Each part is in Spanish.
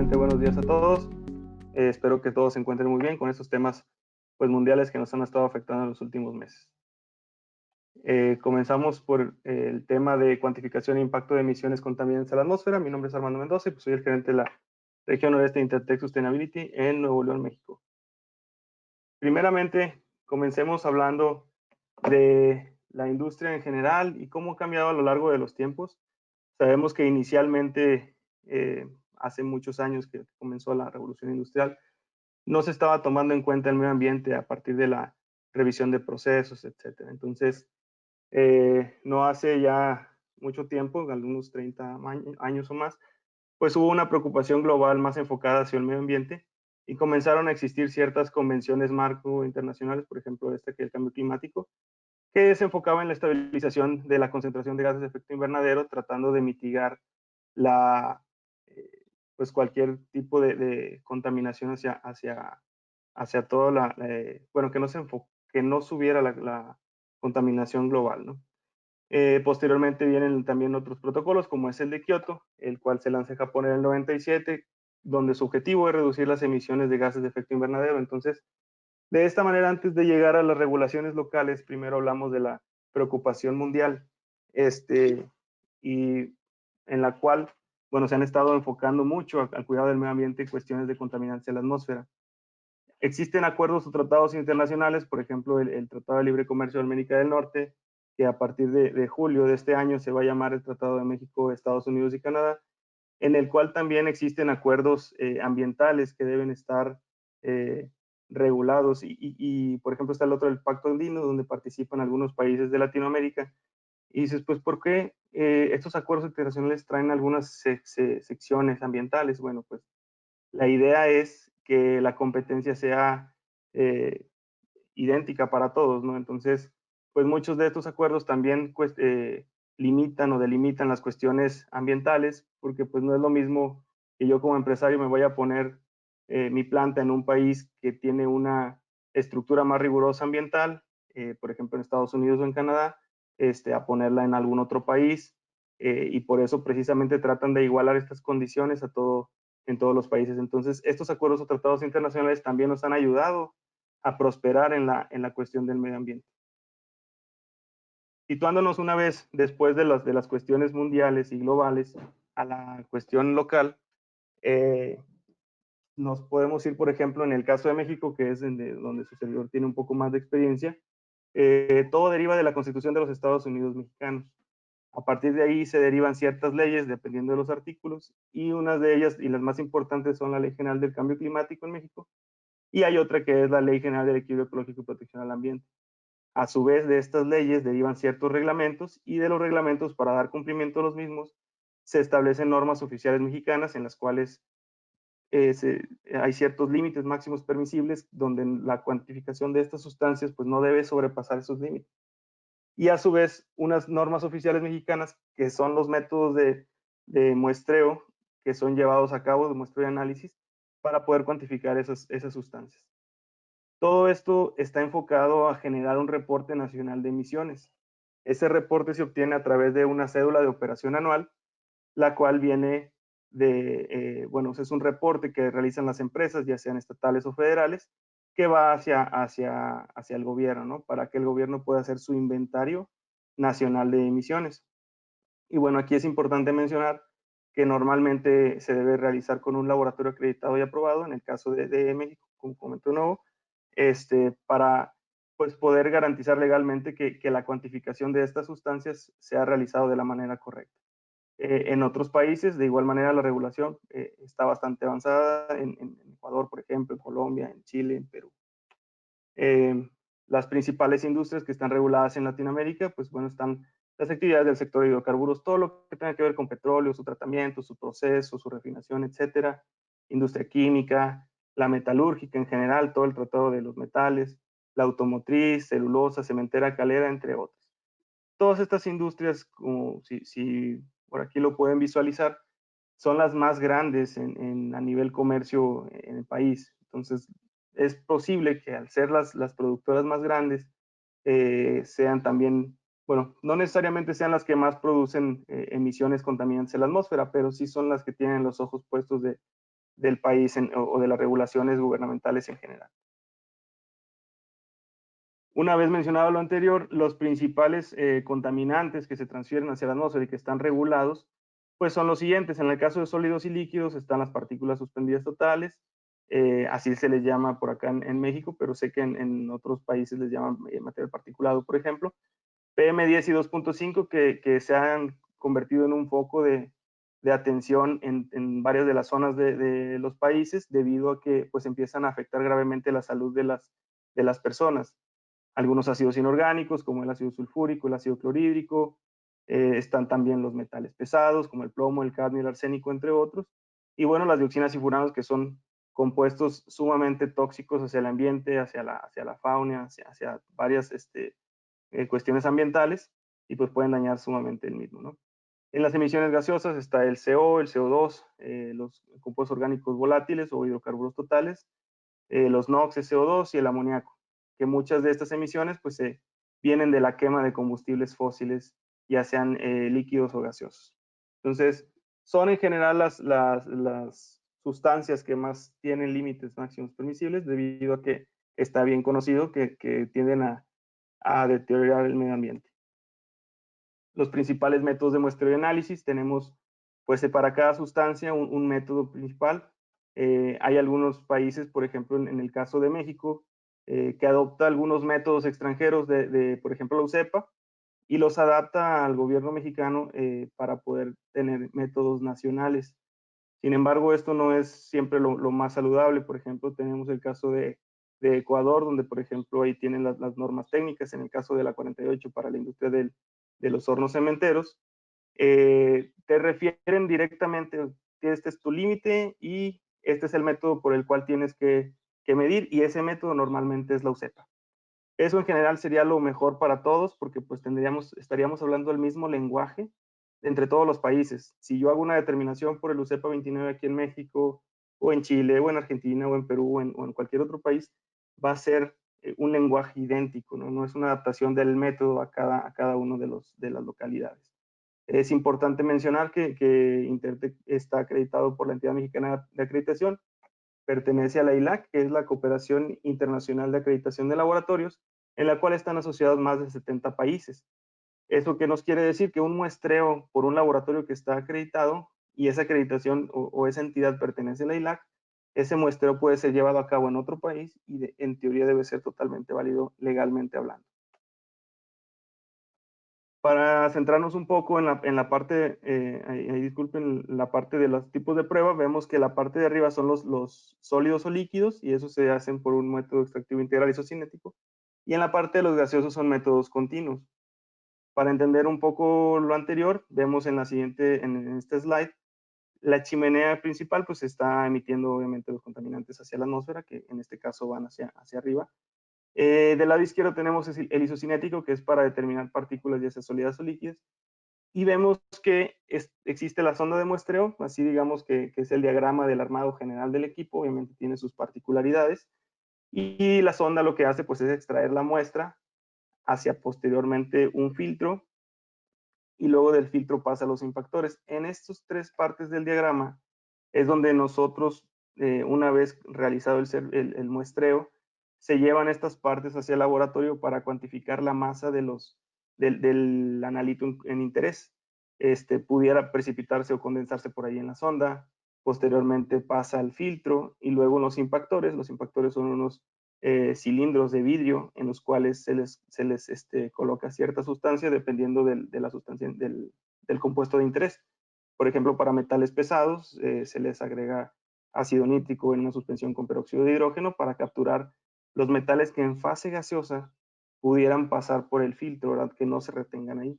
nuevamente buenos días a todos. Espero que todos se encuentren muy bien con estos temas pues, mundiales que nos han estado afectando en los últimos meses. Comenzamos por el tema de cuantificación e impacto de emisiones contaminantes a la atmósfera. Mi nombre es Armando Mendoza y pues, soy el gerente de la región noreste de Intertek Sustainability en Nuevo León, México. Primeramente, comencemos hablando de la industria en general y cómo ha cambiado a lo largo de los tiempos. Sabemos que inicialmente, hace muchos años que comenzó la revolución industrial, no se estaba tomando en cuenta el medio ambiente a partir de la revisión de procesos, etcétera. Entonces, no hace ya mucho tiempo, algunos 30 años o más, pues hubo una preocupación global más enfocada hacia el medio ambiente y comenzaron a existir ciertas convenciones marco internacionales, por ejemplo, esta que es el cambio climático, que se enfocaba en la estabilización de la concentración de gases de efecto invernadero, tratando de mitigar la, pues cualquier tipo de contaminación hacia toda bueno, que no subiera la contaminación global, ¿no? Posteriormente vienen también otros protocolos, como es el de Kioto, el cual se lanza en Japón en el 97, donde su objetivo es reducir las emisiones de gases de efecto invernadero. Entonces, de esta manera, antes de llegar a las regulaciones locales, primero hablamos de la preocupación mundial, y en la cual, bueno, se han estado enfocando mucho al cuidado del medio ambiente y cuestiones de contaminantes en la atmósfera. Existen acuerdos o tratados internacionales, por ejemplo, el Tratado de Libre Comercio de América del Norte, que a partir de julio de este año se va a llamar el Tratado de México, Estados Unidos y Canadá, en el cual también existen acuerdos ambientales que deben estar regulados. Por ejemplo, está el otro, el Pacto Andino, donde participan algunos países de Latinoamérica. Y dices, pues, ¿por qué estos acuerdos internacionales traen algunas secciones ambientales? Bueno, pues la idea es que la competencia sea eh, idéntica para todos, ¿no? Entonces, pues muchos de estos acuerdos también pues, limitan o delimitan las cuestiones ambientales, porque pues no es lo mismo que yo como empresario me voy a poner mi planta en un país que tiene una estructura más rigurosa ambiental, por ejemplo en Estados Unidos o en Canadá, a ponerla en algún otro país, y por eso precisamente tratan de igualar estas condiciones en todos los países. Entonces, estos acuerdos o tratados internacionales también nos han ayudado a prosperar en la cuestión del medio ambiente. Situándonos una vez después de las cuestiones mundiales y globales a la cuestión local, eh, nos podemos ir, por ejemplo, en el caso de México, que es donde su servidor tiene un poco más de experiencia, todo deriva de la Constitución de los Estados Unidos mexicanos. A partir de ahí se derivan ciertas leyes dependiendo de los artículos, y unas de ellas, y las más importantes, son la Ley General del Cambio Climático en México, y hay otra que es la Ley General del Equilibrio Ecológico y Protección al Ambiente. A su vez, de estas leyes derivan ciertos reglamentos, y de los reglamentos, para dar cumplimiento a los mismos, se establecen normas oficiales mexicanas en las cuales hay ciertos límites máximos permisibles donde la cuantificación de estas sustancias pues, no debe sobrepasar esos límites. Y a su vez, unas normas oficiales mexicanas que son los métodos de muestreo que son llevados a cabo, de muestreo y análisis, para poder cuantificar esas sustancias. Todo esto está enfocado a generar un reporte nacional de emisiones. Ese reporte se obtiene a través de una cédula de operación anual, la cual viene bueno, es un reporte que realizan las empresas, ya sean estatales o federales, que va hacia el gobierno, ¿no? Para que el gobierno pueda hacer su inventario nacional de emisiones. Y bueno, aquí es importante mencionar que normalmente se debe realizar con un laboratorio acreditado y aprobado, en el caso de México, como comento nuevo, para pues, poder garantizar legalmente que la cuantificación de estas sustancias sea realizado de la manera correcta. En otros países, de igual manera, la regulación está bastante avanzada, en Ecuador, por ejemplo, en Colombia, en Chile, en Perú. Las principales industrias que están reguladas en Latinoamérica, pues bueno, están las actividades del sector de hidrocarburos, todo lo que tenga que ver con petróleo, su tratamiento, su proceso, su refinación, etcétera, industria química, la metalúrgica en general, todo el tratado de los metales, la automotriz, celulosa, cementera, calera, entre otras. Todas estas industrias, como si por aquí lo pueden visualizar, son las más grandes a nivel comercio en el país. Entonces, es posible que al ser las productoras más grandes, sean también, bueno, no necesariamente sean las que más producen emisiones contaminantes en la atmósfera, pero sí son las que tienen los ojos puestos de del país o de las regulaciones gubernamentales en general. Una vez mencionado lo anterior, los principales contaminantes que se transfieren hacia la atmósfera y que están regulados, pues son los siguientes. En el caso de sólidos y líquidos están las partículas suspendidas totales, así se les llama por acá en México, pero sé que en otros países les llaman material particulado, por ejemplo. PM10 y 2.5 que se han convertido en un foco de atención en varias de las zonas de los países debido a que pues empiezan a afectar gravemente la salud de las personas. Algunos ácidos inorgánicos como el ácido sulfúrico, el ácido clorhídrico, están también los metales pesados como el plomo, el cadmio, el arsénico, entre otros. Y bueno, las dioxinas y furanos que son compuestos sumamente tóxicos hacia el ambiente, hacia la fauna, hacia varias cuestiones ambientales y pues pueden dañar sumamente el mismo, ¿no? En las emisiones gaseosas está el CO, el CO2, los compuestos orgánicos volátiles o hidrocarburos totales, los NOx, el CO2 y el amoníaco, que muchas de estas emisiones pues vienen de la quema de combustibles fósiles, ya sean líquidos o gaseosos. Entonces, son en general las sustancias que más tienen límites máximos permisibles debido a que está bien conocido que tienden a deteriorar el medio ambiente. Los principales métodos de muestreo y análisis tenemos, pues para cada sustancia un método principal. Hay algunos países, por ejemplo, en el caso de México, que adopta algunos métodos extranjeros por ejemplo, la UCEPA, y los adapta al gobierno mexicano para poder tener métodos nacionales. Sin embargo, esto no es siempre lo más saludable. Por ejemplo, tenemos el caso de Ecuador, donde, por ejemplo, ahí tienen las normas técnicas, en el caso de la 48 para la industria de los hornos cementeros, te refieren directamente, este es tu límite y este es el método por el cual tienes que medir, y ese método normalmente es la UCEPA. Eso en general sería lo mejor para todos porque pues estaríamos hablando el mismo lenguaje entre todos los países. Si yo hago una determinación por el UCEPA 29 aquí en México, o en Chile, o en Argentina, o en Perú, o en cualquier otro país, va a ser un lenguaje idéntico, ¿no? No es una adaptación del método a cada uno de las localidades. Es importante mencionar que Intertek está acreditado por la entidad mexicana de acreditación, pertenece a la ILAC, que es la Cooperación Internacional de Acreditación de Laboratorios, en la cual están asociados más de 70 países. ¿Eso qué nos quiere decir? Que un muestreo por un laboratorio que está acreditado y esa acreditación o esa entidad pertenece a la ILAC, ese muestreo puede ser llevado a cabo en otro país y en teoría debe ser totalmente válido legalmente hablando. Para centrarnos un poco en la parte, disculpen, la parte de los tipos de prueba, vemos que la parte de arriba son los sólidos o líquidos, y eso se hacen por un método extractivo integral isocinético, y en la parte de los gaseosos son métodos continuos. Para entender un poco lo anterior, vemos en este slide, la chimenea principal pues está emitiendo obviamente los contaminantes hacia la atmósfera, que en este caso van hacia arriba. Del lado izquierdo tenemos el isocinético, que es para determinar partículas ya sea sólidas o líquidas. Y vemos que existe la sonda de muestreo, así digamos que es el diagrama del armado general del equipo, obviamente tiene sus particularidades. Y la sonda lo que hace pues es extraer la muestra hacia posteriormente un filtro, y luego del filtro pasa a los impactores. En estas tres partes del diagrama es donde nosotros, una vez realizado el muestreo, se llevan estas partes hacia el laboratorio para cuantificar la masa del analito en interés. Pudiera precipitarse o condensarse por ahí en la sonda, posteriormente pasa al filtro y luego los impactores. Los impactores son unos cilindros de vidrio en los cuales se les coloca cierta sustancia dependiendo de la sustancia del compuesto de interés. Por ejemplo, para metales pesados se les agrega ácido nítrico en una suspensión con peróxido de hidrógeno para capturar los metales que en fase gaseosa pudieran pasar por el filtro, ¿verdad? Que no se retengan ahí.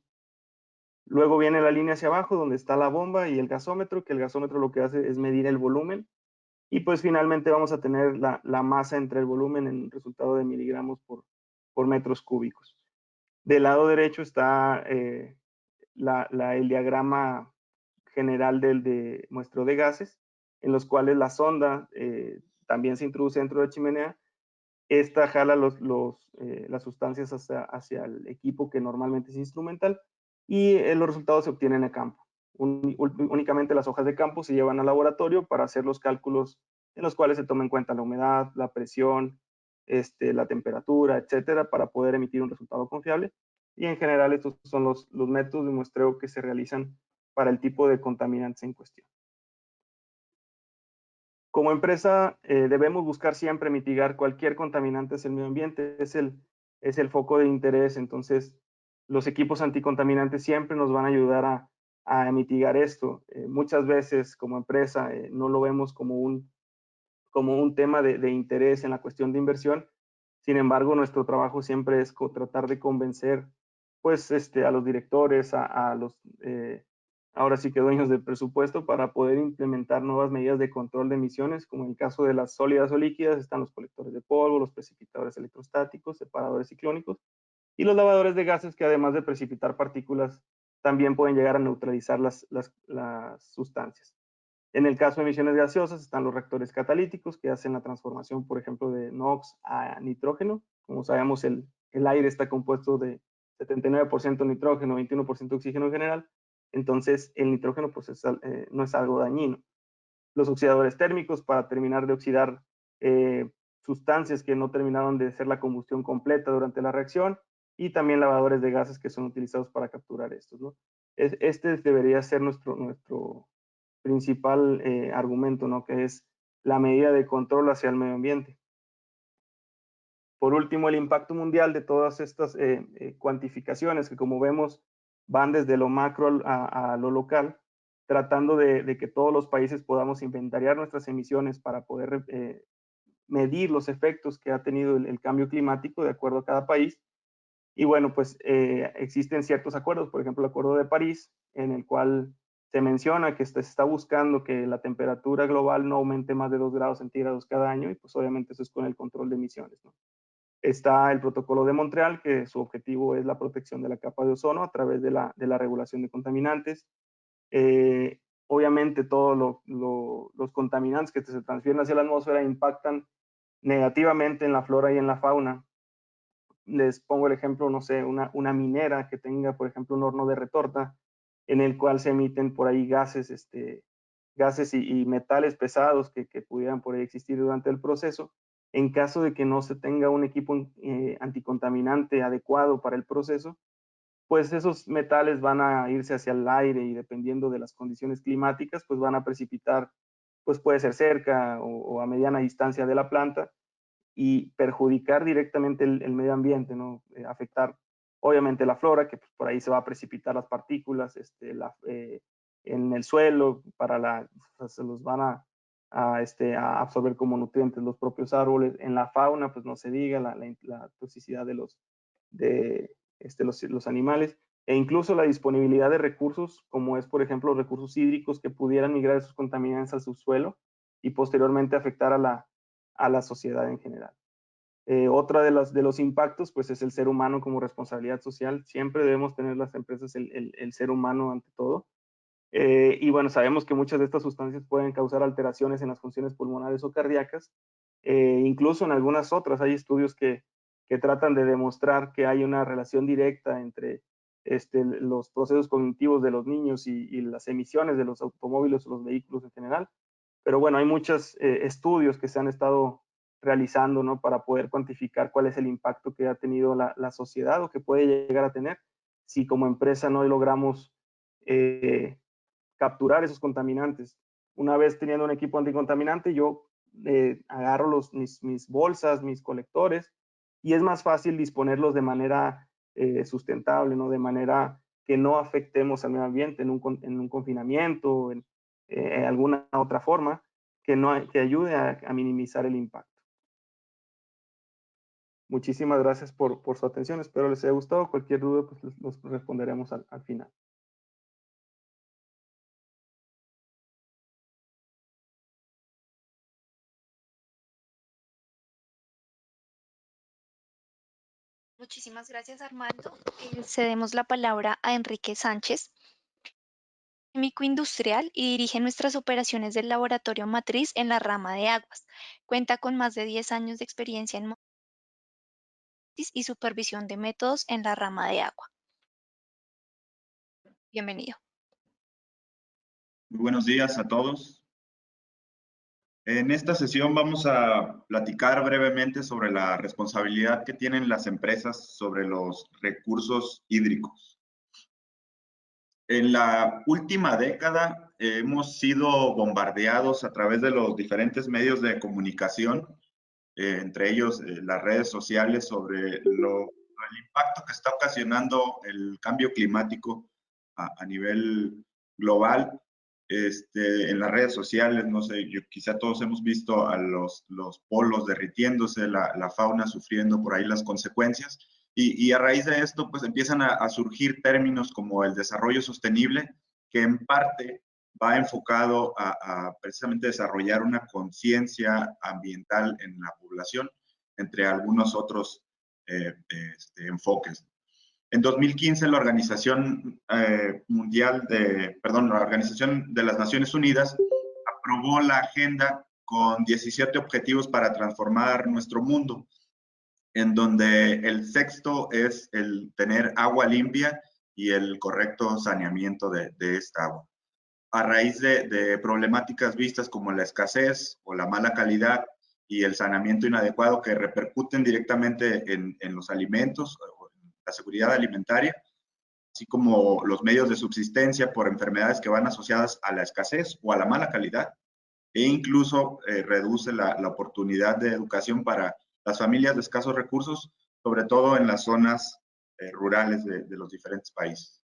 Luego viene la línea hacia abajo donde está la bomba y el gasómetro, que el gasómetro lo que hace es medir el volumen. Y pues finalmente vamos a tener la masa entre el volumen en resultado de miligramos por metros cúbicos. Del lado derecho está el diagrama general de muestreo de gases, en los cuales la sonda también se introduce dentro de la chimenea. Esta jala las sustancias hacia el equipo que normalmente es instrumental, y los resultados se obtienen a campo. Únicamente las hojas de campo se llevan al laboratorio para hacer los cálculos en los cuales se toma en cuenta la humedad, la presión, la temperatura, etcétera, para poder emitir un resultado confiable. Y en general estos son los métodos de muestreo que se realizan para el tipo de contaminantes en cuestión. Como empresa, debemos buscar siempre mitigar cualquier contaminante hacia el medio ambiente. Es el foco de interés. Entonces, los equipos anticontaminantes siempre nos van a ayudar a mitigar esto. Muchas veces, como empresa, no lo vemos como un tema de interés en la cuestión de inversión. Sin embargo, nuestro trabajo siempre es tratar de convencer pues, a los directores, a los, ahora sí que dueños del presupuesto, para poder implementar nuevas medidas de control de emisiones, como en el caso de las sólidas o líquidas, están los colectores de polvo, los precipitadores electrostáticos, separadores ciclónicos, y los lavadores de gases que además de precipitar partículas, también pueden llegar a neutralizar las sustancias. En el caso de emisiones gaseosas están los reactores catalíticos que hacen la transformación, por ejemplo, de NOx a nitrógeno. Como sabemos, el aire está compuesto de 79% nitrógeno, 21% oxígeno en general. Entonces, el nitrógeno pues, no es algo dañino. Los oxidadores térmicos para terminar de oxidar sustancias que no terminaron de hacer la combustión completa durante la reacción. Y también lavadores de gases que son utilizados para capturar estos, ¿no? Este debería ser nuestro principal argumento, ¿no? Que es la medida de control hacia el medio ambiente. Por último, el impacto mundial de todas estas cuantificaciones que, como vemos, van desde lo macro a lo local, tratando de que todos los países podamos inventariar nuestras emisiones para poder medir los efectos que ha tenido el cambio climático de acuerdo a cada país. Y bueno, pues existen ciertos acuerdos, por ejemplo, el Acuerdo de París, en el cual se menciona que se está buscando que la temperatura global no aumente más de 2 grados centígrados cada año, y pues obviamente eso es con el control de emisiones, ¿no? Está el Protocolo de Montreal, que su objetivo es la protección de la capa de ozono a través de la regulación de contaminantes. Eh, Obviamente todos los contaminantes que se transfieren hacia la atmósfera impactan negativamente en la flora y en la fauna. Les pongo el ejemplo, no sé, una minera que tenga, por ejemplo, un horno de retorta en el cual se emiten por ahí gases, gases y metales pesados que pudieran por ahí existir durante el proceso. En caso de que no se tenga un equipo anticontaminante adecuado para el proceso, pues esos metales van a irse hacia el aire y dependiendo de las condiciones climáticas, pues van a precipitar, pues puede ser cerca o a mediana distancia de la planta y perjudicar directamente el medio ambiente, ¿no? Afectar obviamente la flora, que pues, por ahí se va a precipitar las partículas en el suelo, se los van a absorber como nutrientes los propios árboles. En la fauna, pues no se diga la toxicidad de los animales, e incluso la disponibilidad de recursos, como es, por ejemplo, recursos hídricos que pudieran migrar esos contaminantes al subsuelo y posteriormente afectar a la sociedad en general. Otra de los impactos, pues es el ser humano como responsabilidad social. Siempre debemos tener las empresas el ser humano ante todo. Y bueno, sabemos que muchas de estas sustancias pueden causar alteraciones en las funciones pulmonares o cardíacas. Incluso en algunas otras hay estudios que tratan de demostrar que hay una relación directa entre los procesos cognitivos de los niños y las emisiones de los automóviles o los vehículos en general. Pero bueno, hay muchos estudios que se han estado realizando, ¿no? Para poder cuantificar cuál es el impacto que ha tenido la sociedad o que puede llegar a tener si como empresa no logramos eh, capturar esos contaminantes. Una vez teniendo un equipo anticontaminante, yo agarro mis bolsas, mis colectores, y es más fácil disponerlos de manera sustentable, ¿no? De manera que no afectemos al medio ambiente en un confinamiento, en alguna otra forma que, no, que ayude a minimizar el impacto. Muchísimas gracias por su atención. Espero les haya gustado. Cualquier duda, pues los responderemos al final. Muchísimas gracias, Armando. Cedemos la palabra a Enrique Sánchez, químico industrial y dirige nuestras operaciones del laboratorio matriz en la rama de aguas. Cuenta con más de 10 años de experiencia en análisis y supervisión de métodos en la rama de agua. Bienvenido. Muy buenos días a todos. En esta sesión vamos a platicar brevemente sobre la responsabilidad que tienen las empresas sobre los recursos hídricos. En la última década hemos sido bombardeados a través de los diferentes medios de comunicación, entre ellos las redes sociales, sobre el impacto que está ocasionando el cambio climático a nivel global. En las redes sociales, no sé, quizá todos hemos visto a los polos derritiéndose, la fauna sufriendo por ahí las consecuencias, y a raíz de esto pues empiezan a surgir términos como el desarrollo sostenible, que en parte va enfocado a precisamente desarrollar una conciencia ambiental en la población, entre algunos otros enfoques. En 2015, la Organización la Organización de las Naciones Unidas aprobó la agenda con 17 objetivos para transformar nuestro mundo, en donde el sexto es el tener agua limpia y el correcto saneamiento de esta agua. A raíz de problemáticas vistas como la escasez o la mala calidad y el saneamiento inadecuado que repercuten directamente en los alimentos, la seguridad alimentaria, así como los medios de subsistencia por enfermedades que van asociadas a la escasez o a la mala calidad, e incluso reduce la oportunidad de educación para las familias de escasos recursos, sobre todo en las zonas rurales de los diferentes países.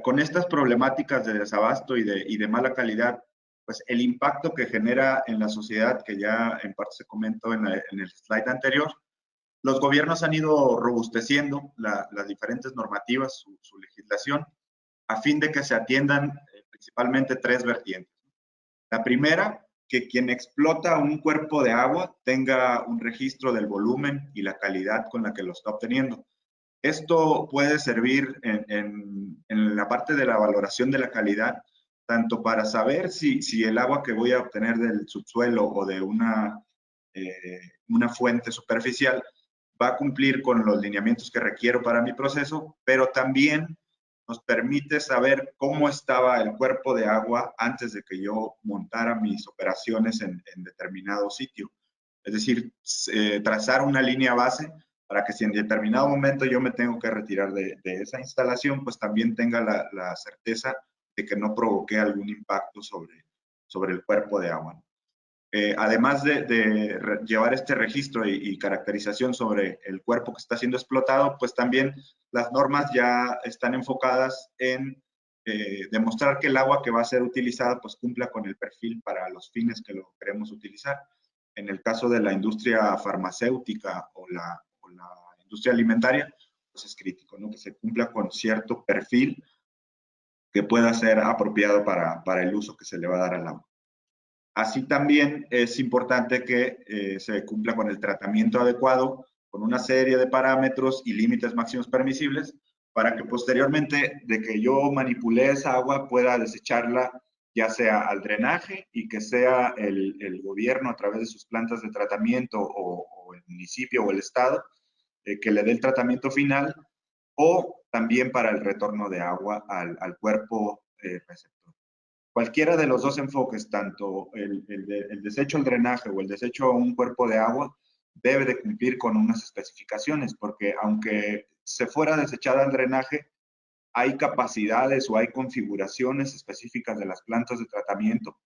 Con estas problemáticas de desabasto y de mala calidad, pues el impacto que genera en la sociedad, que ya en parte se comentó en el slide anterior, los gobiernos han ido robusteciendo las diferentes normativas, su legislación, a fin de que se atiendan principalmente tres vertientes. La primera, que quien explota un cuerpo de agua tenga un registro del volumen y la calidad con la que lo está obteniendo. Esto puede servir en la parte de la valoración de la calidad, tanto para saber si el agua que voy a obtener del subsuelo o de una fuente superficial va a cumplir con los lineamientos que requiero para mi proceso, pero también nos permite saber cómo estaba el cuerpo de agua antes de que yo montara mis operaciones en determinado sitio. Es decir, trazar una línea base para que si en determinado momento yo me tengo que retirar de esa instalación, pues también tenga la certeza de que no provoqué algún impacto sobre el cuerpo de agua. Además de llevar este registro y caracterización sobre el cuerpo que está siendo explotado, pues también las normas ya están enfocadas en demostrar que el agua que va a ser utilizada pues cumpla con el perfil para los fines que lo queremos utilizar. En el caso de la industria farmacéutica o la industria alimentaria, pues es crítico, ¿no? Que se cumpla con cierto perfil que pueda ser apropiado para el uso que se le va a dar al agua. Así también es importante que se cumpla con el tratamiento adecuado, con una serie de parámetros y límites máximos permisibles, para que posteriormente de que yo manipulé esa agua pueda desecharla ya sea al drenaje y que sea el gobierno a través de sus plantas de tratamiento o el municipio o el estado que le dé el tratamiento final, o también para el retorno de agua al cuerpo receptor. Cualquiera de los dos enfoques, tanto el desecho al drenaje o el desecho a un cuerpo de agua, debe de cumplir con unas especificaciones, porque aunque se fuera desechada al drenaje, hay capacidades o hay configuraciones específicas de las plantas de tratamiento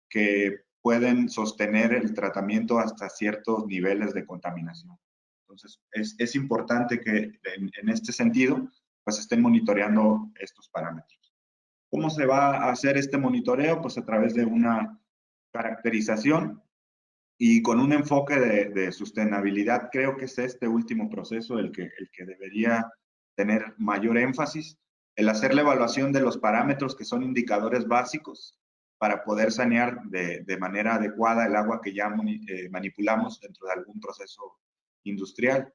que pueden sostener el tratamiento hasta ciertos niveles de contaminación. Entonces, es importante que en este sentido, pues estén monitoreando estos parámetros. ¿Cómo se va a hacer este monitoreo? Pues a través de una caracterización y con un enfoque de sostenibilidad. Creo que es este último proceso el que debería tener mayor énfasis, el hacer la evaluación de los parámetros que son indicadores básicos para poder sanear de manera adecuada el agua que ya manipulamos dentro de algún proceso industrial.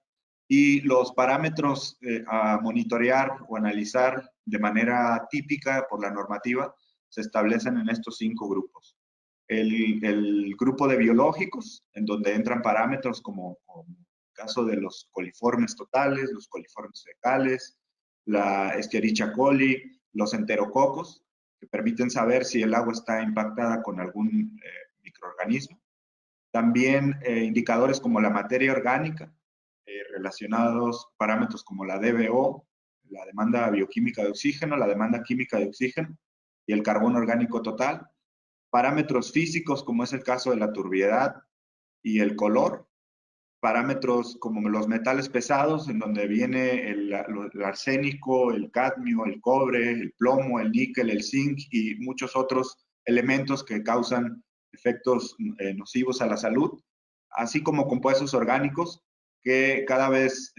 Y los parámetros a monitorear o analizar de manera típica por la normativa se establecen en estos 5 grupos. El grupo de biológicos, en donde entran parámetros como el caso de los coliformes totales, los coliformes fecales, la Escherichia coli, los enterococos, que permiten saber si el agua está impactada con algún microorganismo. También indicadores como la materia orgánica, relacionados parámetros como la DBO, la demanda bioquímica de oxígeno, la demanda química de oxígeno y el carbono orgánico total. Parámetros físicos como es el caso de la turbiedad y el color. Parámetros como los metales pesados, en donde viene el arsénico, el cadmio, el cobre, el plomo, el níquel, el zinc y muchos otros elementos que causan efectos nocivos a la salud, así como compuestos orgánicos que cada vez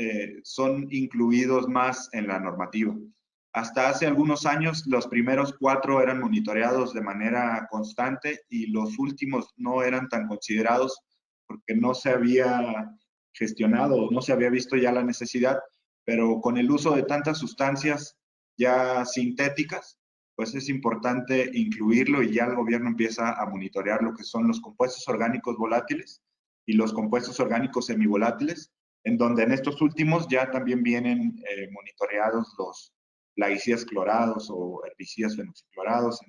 son incluidos más en la normativa. Hasta hace algunos años, los primeros 4 eran monitoreados de manera constante y los últimos no eran tan considerados porque no se había gestionado, no se había visto ya la necesidad, pero con el uso de tantas sustancias ya sintéticas, pues es importante incluirlo y ya el gobierno empieza a monitorear lo que son los compuestos orgánicos volátiles y los compuestos orgánicos semivolátiles, en donde en estos últimos ya también vienen monitoreados los plaguicidas clorados o herbicidas fenoxiclorados,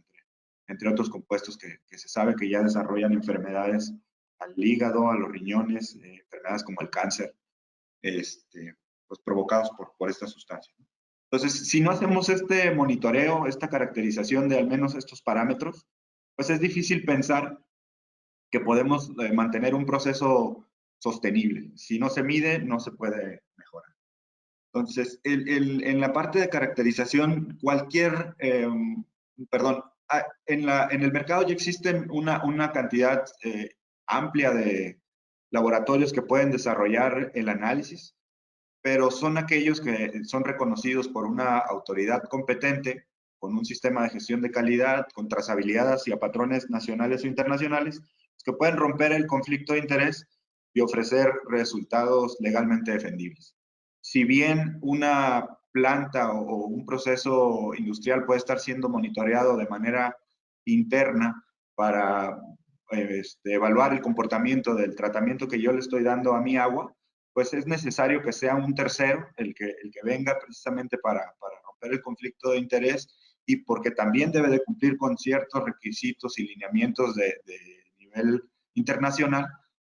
entre otros compuestos que se sabe que ya desarrollan enfermedades al hígado, a los riñones, enfermedades como el cáncer, pues provocados por esta sustancia. Entonces, si no hacemos este monitoreo, esta caracterización de al menos estos parámetros, pues es difícil pensar que podemos mantener un proceso sostenible. Si no se mide, no se puede mejorar. Entonces, en la parte de caracterización, en el mercado ya existen una cantidad amplia de laboratorios que pueden desarrollar el análisis, pero son aquellos que son reconocidos por una autoridad competente, con un sistema de gestión de calidad, con trazabilidad hacia patrones nacionales o internacionales, que pueden romper el conflicto de interés y ofrecer resultados legalmente defendibles. Si bien una planta o un proceso industrial puede estar siendo monitoreado de manera interna para evaluar el comportamiento del tratamiento que yo le estoy dando a mi agua, pues es necesario que sea un tercero el que venga precisamente para romper el conflicto de interés y porque también debe de cumplir con ciertos requisitos y lineamientos de nivel internacional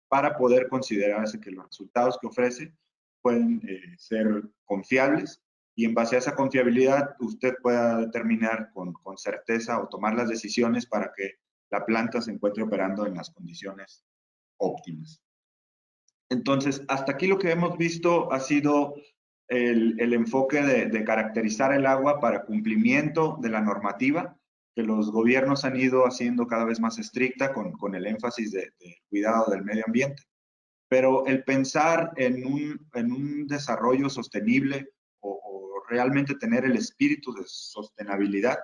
para poder considerarse que los resultados que ofrece pueden ser confiables y en base a esa confiabilidad usted pueda determinar con certeza o tomar las decisiones para que la planta se encuentre operando en las condiciones óptimas. Entonces, hasta aquí lo que hemos visto ha sido el enfoque de caracterizar el agua para cumplimiento de la normativa que los gobiernos han ido haciendo cada vez más estricta con el énfasis de cuidado del medio ambiente. Pero el pensar en un desarrollo sostenible o realmente tener el espíritu de sostenibilidad,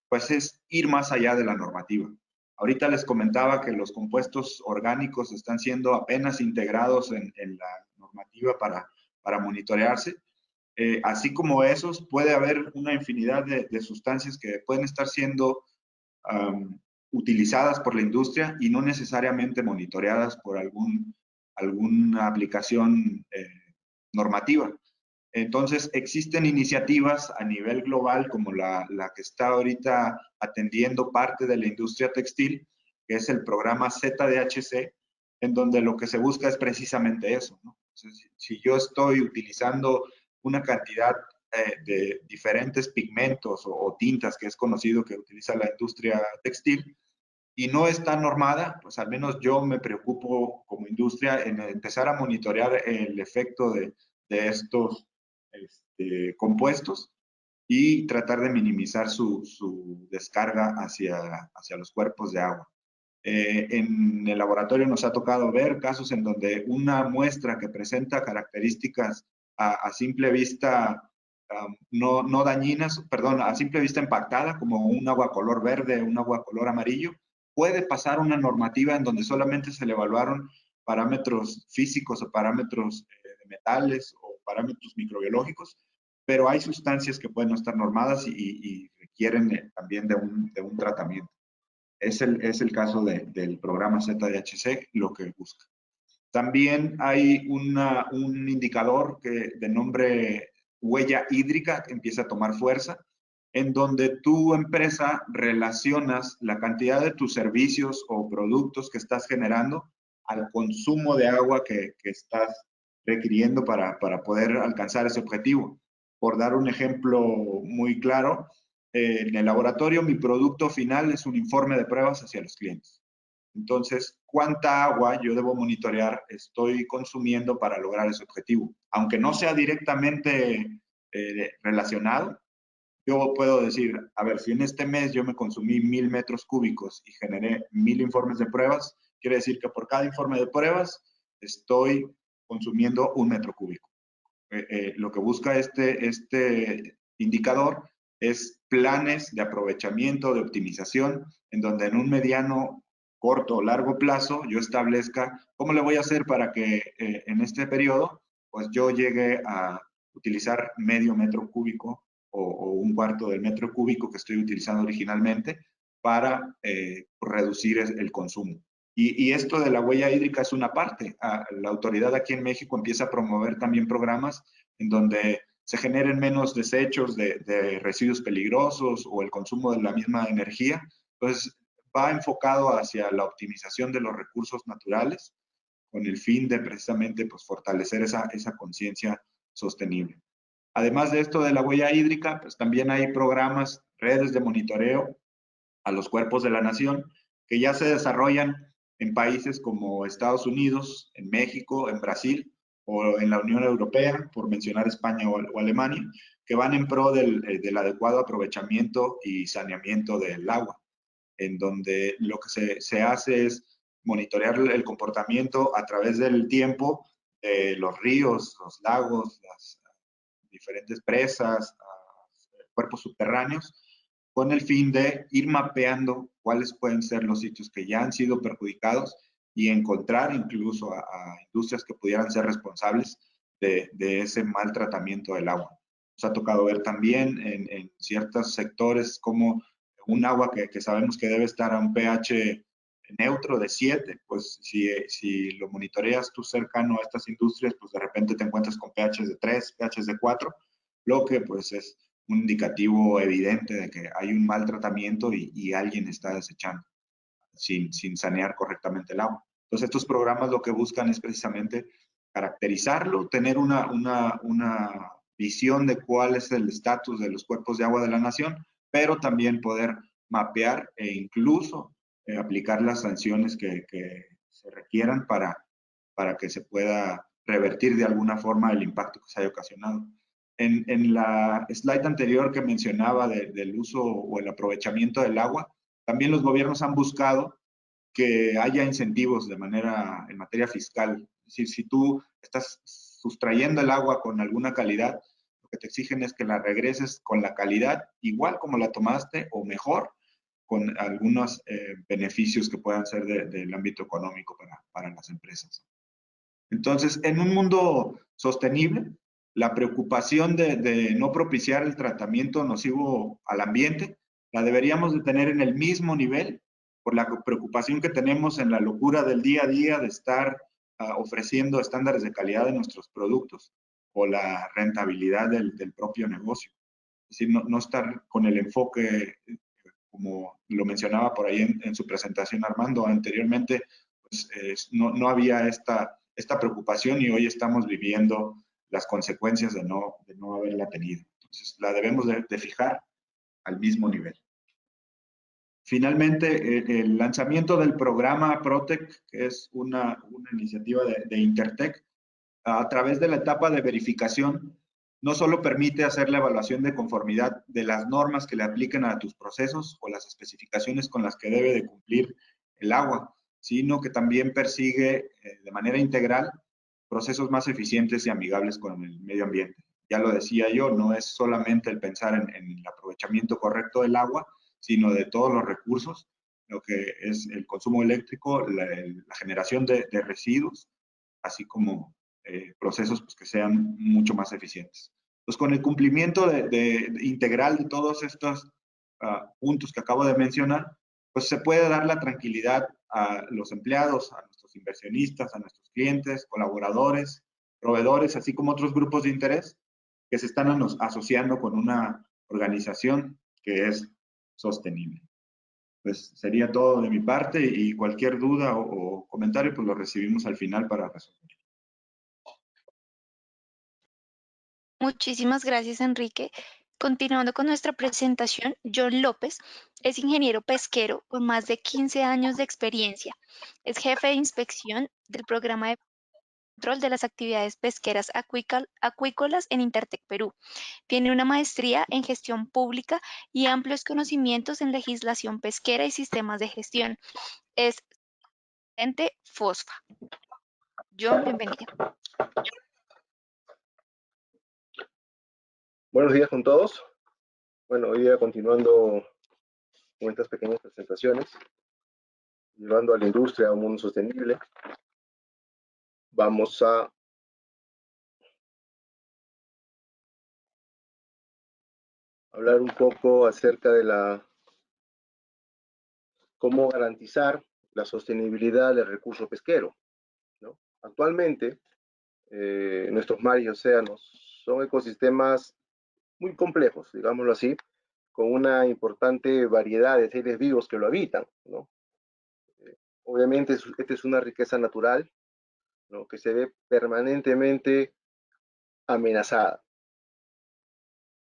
pues es ir más allá de la normativa. Ahorita les comentaba que los compuestos orgánicos están siendo apenas integrados en la normativa para monitorearse. Así como esos, puede haber una infinidad de sustancias que pueden estar siendo utilizadas por la industria y no necesariamente monitoreadas por alguna aplicación normativa. Entonces, existen iniciativas a nivel global como la que está ahorita atendiendo parte de la industria textil, que es el programa ZDHC, en donde lo que se busca es precisamente eso, ¿no? Entonces, si yo estoy utilizando una cantidad de diferentes pigmentos o tintas, que es conocido que utiliza la industria textil, y no está normada, pues al menos yo me preocupo como industria en empezar a monitorear el efecto de estos compuestos y tratar de minimizar su descarga hacia los cuerpos de agua. En el laboratorio nos ha tocado ver casos en donde una muestra que presenta características a simple vista no dañinas, perdón, a simple vista impactada, como un agua color verde, un agua color amarillo, puede pasar una normativa en donde solamente se le evaluaron parámetros físicos o parámetros de metales o parámetros microbiológicos, pero hay sustancias que pueden no estar normadas y requieren también de un tratamiento. Es el caso del programa ZDHC, lo que busca. También hay un indicador de nombre huella hídrica que empieza a tomar fuerza, en donde tu empresa relacionas la cantidad de tus servicios o productos que estás generando al consumo de agua que estás requiriendo para poder alcanzar ese objetivo. Por dar un ejemplo muy claro, en el laboratorio mi producto final es un informe de pruebas hacia los clientes. Entonces, ¿cuánta agua yo debo monitorear estoy consumiendo para lograr ese objetivo? Aunque no sea directamente relacionado, yo puedo decir, a ver, si en este mes yo me consumí 1000 metros cúbicos y generé 1000 informes de pruebas, quiere decir que por cada informe de pruebas estoy consumiendo 1 metro cúbico. Lo que busca este indicador es planes de aprovechamiento, de optimización, en donde en un mediano, corto o largo plazo yo establezca cómo le voy a hacer para que en este periodo pues yo llegue a utilizar medio metro cúbico o un cuarto del metro cúbico que estoy utilizando originalmente para reducir el consumo. Y esto de la huella hídrica es una parte. La autoridad aquí en México empieza a promover también programas en donde se generen menos desechos de residuos peligrosos o el consumo de la misma energía. Entonces, va enfocado hacia la optimización de los recursos naturales con el fin de precisamente pues, fortalecer esa conciencia sostenible. Además de esto de la huella hídrica, pues también hay programas, redes de monitoreo a los cuerpos de la nación que ya se desarrollan en países como Estados Unidos, en México, en Brasil o en la Unión Europea, por mencionar España o Alemania, que van en pro del adecuado aprovechamiento y saneamiento del agua, en donde lo que se hace es monitorear el comportamiento a través del tiempo de los ríos, los lagos, las diferentes presas, cuerpos subterráneos, con el fin de ir mapeando cuáles pueden ser los sitios que ya han sido perjudicados y encontrar incluso a industrias que pudieran ser responsables de ese mal tratamiento del agua. Nos ha tocado ver también en ciertos sectores como un agua que sabemos que debe estar a un pH neutro de 7, pues si lo monitoreas tú cercano a estas industrias, pues de repente te encuentras con pHs de 3, pHs de 4, lo que pues es un indicativo evidente de que hay un mal tratamiento y alguien está desechando sin sanear correctamente el agua. Entonces, estos programas lo que buscan es precisamente caracterizarlo, tener una visión de cuál es el estatus de los cuerpos de agua de la nación, pero también poder mapear e incluso aplicar las sanciones que se requieran para que se pueda revertir de alguna forma el impacto que se haya ocasionado. En la slide anterior que mencionaba del uso o el aprovechamiento del agua, también los gobiernos han buscado que haya incentivos en materia fiscal. Es decir, si tú estás sustrayendo el agua con alguna calidad, lo que te exigen es que la regreses con la calidad igual como la tomaste o mejor, con algunos beneficios que puedan ser del ámbito económico para las empresas. Entonces, en un mundo sostenible, la preocupación de no propiciar el tratamiento nocivo al ambiente la deberíamos de tener en el mismo nivel por la preocupación que tenemos en la locura del día a día de estar ofreciendo estándares de calidad de nuestros productos o la rentabilidad del propio negocio. Es decir, no estar con el enfoque, como lo mencionaba por ahí en su presentación Armando anteriormente, pues no había esta preocupación y hoy estamos viviendo las consecuencias de no haberla tenido. Entonces, la debemos de fijar al mismo nivel. Finalmente, el lanzamiento del programa PROTEC, que es una iniciativa de Intertech, a través de la etapa de verificación, no solo permite hacer la evaluación de conformidad de las normas que le apliquen a tus procesos o las especificaciones con las que debe de cumplir el agua, sino que también persigue de manera integral procesos más eficientes y amigables con el medio ambiente. Ya lo decía yo, no es solamente el pensar en el aprovechamiento correcto del agua, sino de todos los recursos, lo que es el consumo eléctrico, la generación de residuos, así como procesos pues, que sean mucho más eficientes. Pues con el cumplimiento integral de todos estos puntos que acabo de mencionar, pues se puede dar la tranquilidad a los empleados, a nuestros inversionistas, a nuestros clientes, colaboradores, proveedores, así como otros grupos de interés que se están asociando con una organización que es sostenible. Pues sería todo de mi parte y cualquier duda o comentario pues lo recibimos al final para resolver. Muchísimas gracias, Enrique. Continuando con nuestra presentación, John López es ingeniero pesquero con más de 15 años de experiencia. Es jefe de inspección del programa de control de las actividades pesqueras acuícolas en Intertec Perú. Tiene una maestría en gestión pública y amplios conocimientos en legislación pesquera y sistemas de gestión. Es ente FOSFA. John, bienvenido. Buenos días con todos. Bueno, hoy día continuando con estas pequeñas presentaciones, llevando a la industria a un mundo sostenible, vamos a hablar un poco acerca de cómo garantizar la sostenibilidad del recurso pesquero, ¿no? Actualmente, nuestros mares y océanos son ecosistemas muy complejos, digámoslo así, con una importante variedad de seres vivos que lo habitan, ¿no? Obviamente, esta es una riqueza natural, ¿no?, que se ve permanentemente amenazada,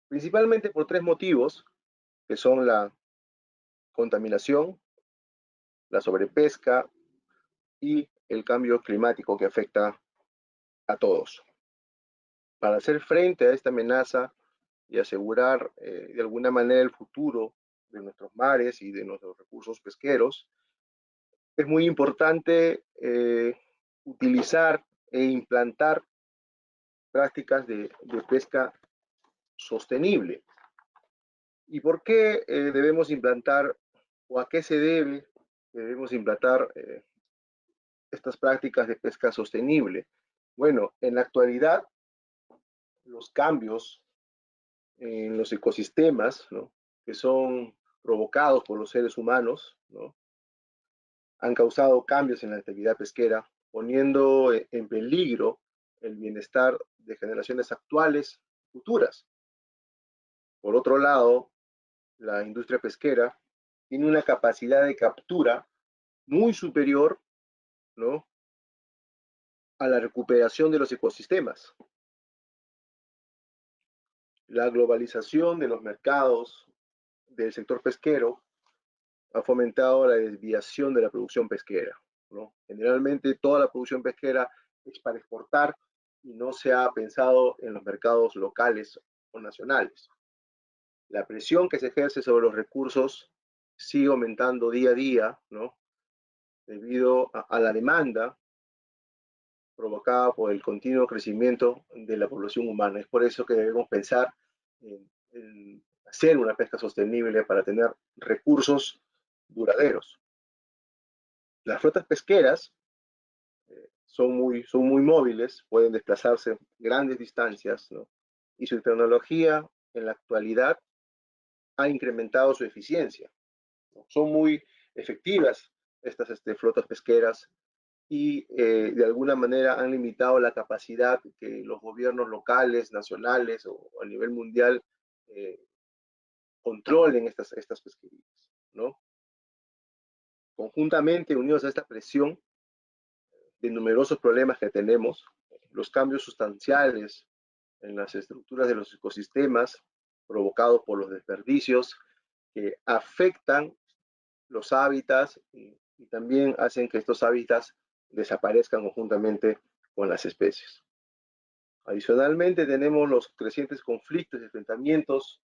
principalmente por tres motivos, que son la contaminación, la sobrepesca y el cambio climático que afecta a todos. Para hacer frente a esta amenaza y asegurar de alguna manera el futuro de nuestros mares y de nuestros recursos pesqueros, es muy importante utilizar e implantar prácticas de pesca sostenible. ¿Y por qué debemos implantar o a qué se debe que debemos implantar estas prácticas de pesca sostenible? Bueno, en la actualidad, los cambios en los ecosistemas, ¿no?, que son provocados por los seres humanos, ¿no?, han causado cambios en la actividad pesquera, poniendo en peligro el bienestar de generaciones actuales y futuras. Por otro lado, la industria pesquera tiene una capacidad de captura muy superior, ¿no?, a la recuperación de los ecosistemas. La globalización de los mercados del sector pesquero ha fomentado la desviación de la producción pesquera, ¿no? Generalmente toda la producción pesquera es para exportar y no se ha pensado en los mercados locales o nacionales. La presión que se ejerce sobre los recursos sigue aumentando día a día, ¿no?, debido a la demanda provocada por el continuo crecimiento de la población humana. Es por eso que debemos pensar en hacer una pesca sostenible para tener recursos duraderos. Las flotas pesqueras son muy móviles, pueden desplazarse grandes distancias, ¿no?, y su tecnología en la actualidad ha incrementado su eficiencia, ¿no? Son muy efectivas estas flotas pesqueras y de alguna manera han limitado la capacidad que los gobiernos locales, nacionales o a nivel mundial controlen estas pesquerías, ¿no? Conjuntamente, unidos a esta presión de numerosos problemas que tenemos, los cambios sustanciales en las estructuras de los ecosistemas provocados por los desperdicios que afectan los hábitats y también hacen que estos hábitats desaparezcan conjuntamente con las especies. Adicionalmente, tenemos los crecientes conflictos y enfrentamientos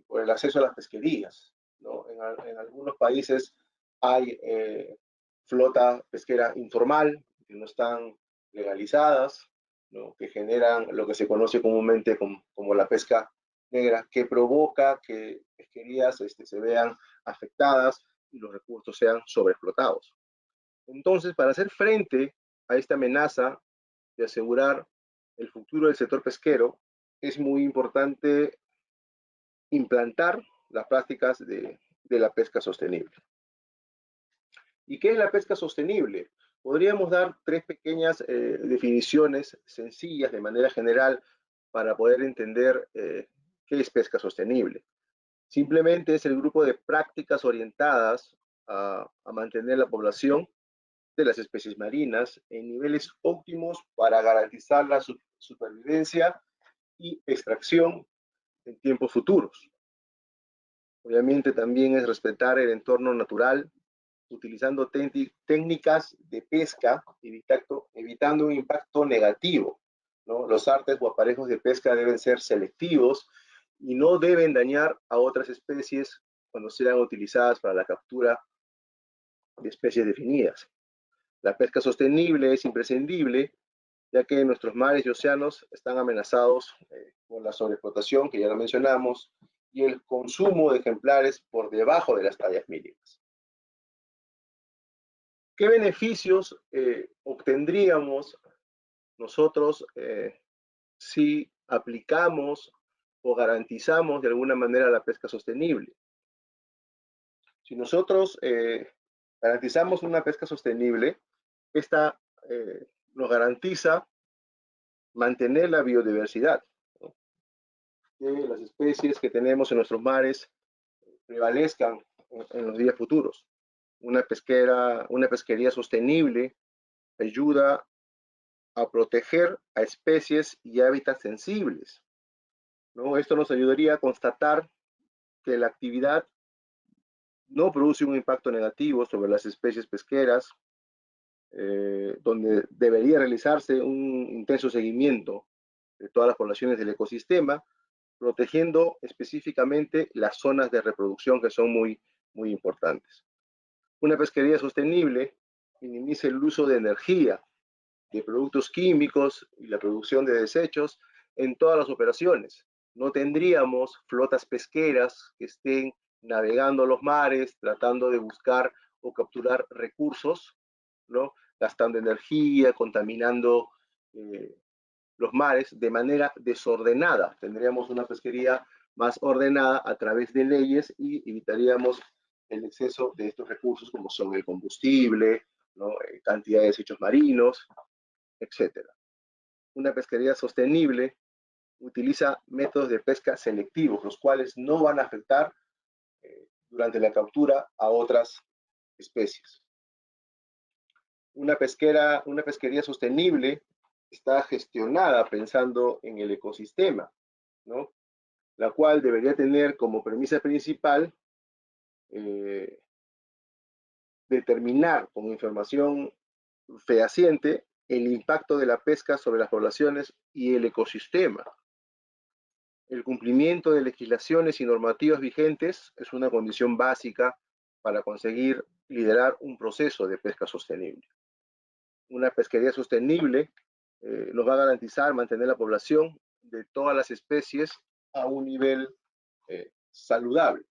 por el acceso a las pesquerías, ¿no? En algunos países hay flota pesquera informal, que no están legalizadas, ¿no?, que generan lo que se conoce comúnmente como la pesca negra, que provoca que pesquerías se vean afectadas y los recursos sean sobreexplotados. Entonces, para hacer frente a esta amenaza de asegurar el futuro del sector pesquero, es muy importante implantar las prácticas de la pesca sostenible. ¿Y qué es la pesca sostenible? Podríamos dar tres pequeñas definiciones sencillas de manera general para poder entender qué es pesca sostenible. Simplemente es el grupo de prácticas orientadas a mantener la población de las especies marinas en niveles óptimos para garantizar la supervivencia y extracción en tiempos futuros. Obviamente también es respetar el entorno natural, utilizando técnicas de pesca, evitando un impacto negativo, ¿no? Los artes o aparejos de pesca deben ser selectivos y no deben dañar a otras especies cuando sean utilizadas para la captura de especies definidas. La pesca sostenible es imprescindible, ya que nuestros mares y océanos están amenazados por la sobreexplotación, que ya lo mencionamos, y el consumo de ejemplares por debajo de las tallas mínimas. ¿Qué beneficios obtendríamos nosotros si aplicamos o garantizamos de alguna manera la pesca sostenible? Si nosotros garantizamos una pesca sostenible, esta nos garantiza mantener la biodiversidad, ¿no? Que las especies que tenemos en nuestros mares prevalezcan en los días futuros. Una pesquería sostenible ayuda a proteger a especies y hábitats sensibles, ¿no? Esto nos ayudaría a constatar que la actividad no produce un impacto negativo sobre las especies pesqueras, donde debería realizarse un intenso seguimiento de todas las poblaciones del ecosistema, protegiendo específicamente las zonas de reproducción que son muy importantes. Una pesquería sostenible minimiza el uso de energía, de productos químicos y la producción de desechos en todas las operaciones. No tendríamos flotas pesqueras que estén navegando los mares, tratando de buscar o capturar recursos, ¿no? Gastando energía, contaminando los mares de manera desordenada. Tendríamos una pesquería más ordenada a través de leyes y evitaríamos el exceso de estos recursos como son el combustible, ¿no? Cantidad de desechos marinos, etc. Una pesquería sostenible utiliza métodos de pesca selectivos, los cuales no van a afectar durante la captura a otras especies. Una pesquería sostenible está gestionada pensando en el ecosistema, ¿no? La cual debería tener como premisa principal determinar con información fehaciente el impacto de la pesca sobre las poblaciones y el ecosistema. El cumplimiento de legislaciones y normativas vigentes es una condición básica para conseguir liderar un proceso de pesca sostenible. Una pesquería sostenible nos va a garantizar mantener la población de todas las especies a un nivel saludable.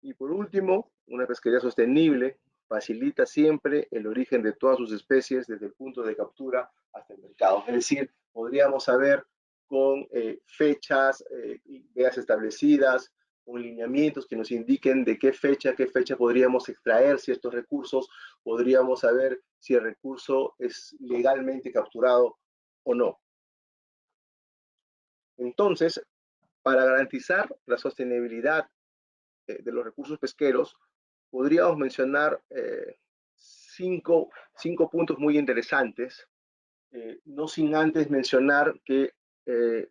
Y por último, una pesquería sostenible facilita siempre el origen de todas sus especies desde el punto de captura hasta el mercado. Es decir, podríamos saber con fechas, ideas establecidas, con lineamientos que nos indiquen de qué fecha podríamos extraer ciertos recursos, podríamos saber si el recurso es legalmente capturado o no. Entonces, para garantizar la sostenibilidad de los recursos pesqueros, podríamos mencionar cinco puntos muy interesantes, no sin antes mencionar que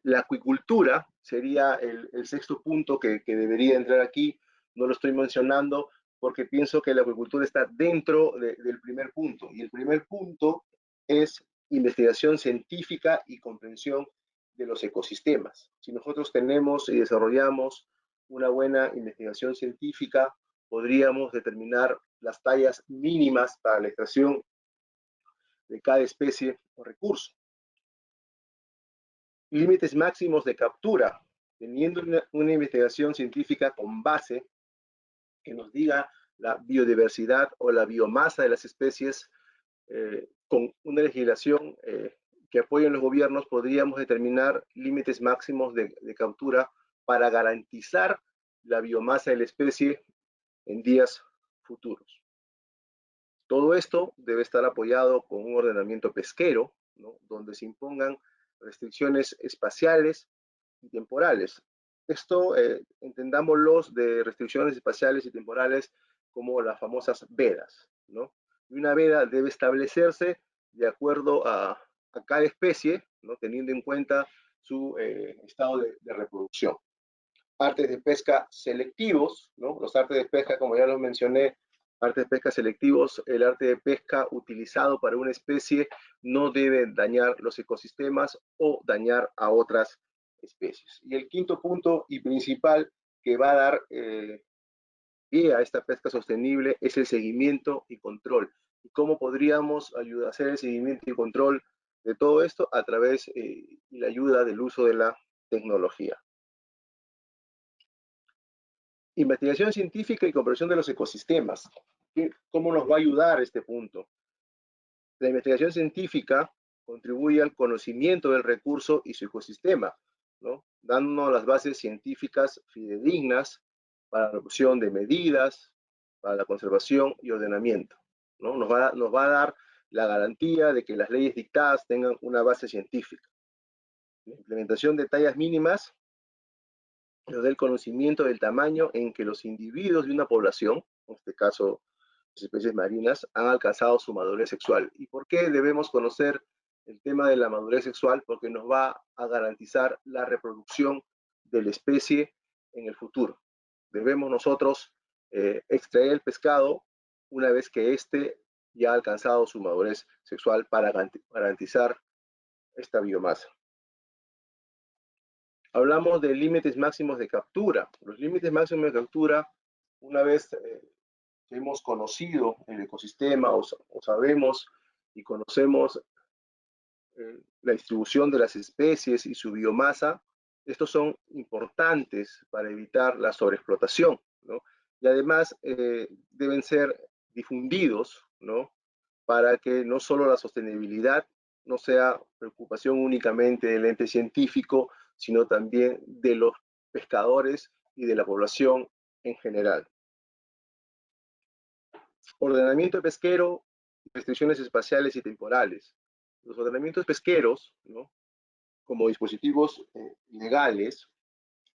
la acuicultura sería el sexto punto que debería entrar aquí. No lo estoy mencionando porque pienso que la acuicultura está dentro del primer punto, y el primer punto es investigación científica y comprensión de los ecosistemas. Si nosotros tenemos y desarrollamos una buena investigación científica, podríamos determinar las tallas mínimas para la extracción de cada especie o recurso. Límites máximos de captura, teniendo una investigación científica con base que nos diga la biodiversidad o la biomasa de las especies, con una legislación que apoyen los gobiernos, podríamos determinar límites máximos de captura para garantizar la biomasa de la especie en días futuros. Todo esto debe estar apoyado con un ordenamiento pesquero, ¿no? Donde se impongan restricciones espaciales y temporales, Esto entendámoslos de restricciones espaciales y temporales como las famosas vedas, ¿no? Y una veda debe establecerse de acuerdo a cada especie, ¿no? Teniendo en cuenta su estado de reproducción. Artes de pesca selectivos, ¿no? Los artes de pesca, como ya lo mencioné, artes de pesca selectivos, el arte de pesca utilizado para una especie no debe dañar los ecosistemas o dañar a otras especies. Y el quinto punto y principal que va a dar pie a esta pesca sostenible es el seguimiento y control. ¿Y cómo podríamos ayudar a hacer el seguimiento y control de todo esto? A través y la ayuda del uso de la tecnología. Investigación científica y comprensión de los ecosistemas. ¿Cómo nos va a ayudar este punto? La investigación científica contribuye al conocimiento del recurso y su ecosistema, ¿no? Dándonos las bases científicas fidedignas para la adopción de medidas, para la conservación y ordenamiento, ¿no? Nos va a dar la garantía de que las leyes dictadas tengan una base científica. La implementación de tallas mínimas nos da el conocimiento del tamaño en que los individuos de una población, en este caso las especies marinas, han alcanzado su madurez sexual. ¿Y por qué debemos conocer el tema de la madurez sexual? Porque nos va a garantizar la reproducción de la especie en el futuro. Debemos nosotros extraer el pescado una vez que éste ya ha alcanzado su madurez sexual para garantizar esta biomasa. Hablamos de límites máximos de captura. Los límites máximos de captura, una vez que hemos conocido el ecosistema o sabemos y conocemos la distribución de las especies y su biomasa, estos son importantes para evitar la sobreexplotación, ¿no? Y además deben ser difundidos, ¿no? Para que no solo la sostenibilidad no sea preocupación únicamente del ente científico, sino también de los pescadores y de la población en general. Ordenamiento pesquero, restricciones espaciales y temporales. Los ordenamientos pesqueros, ¿no? Como dispositivos legales,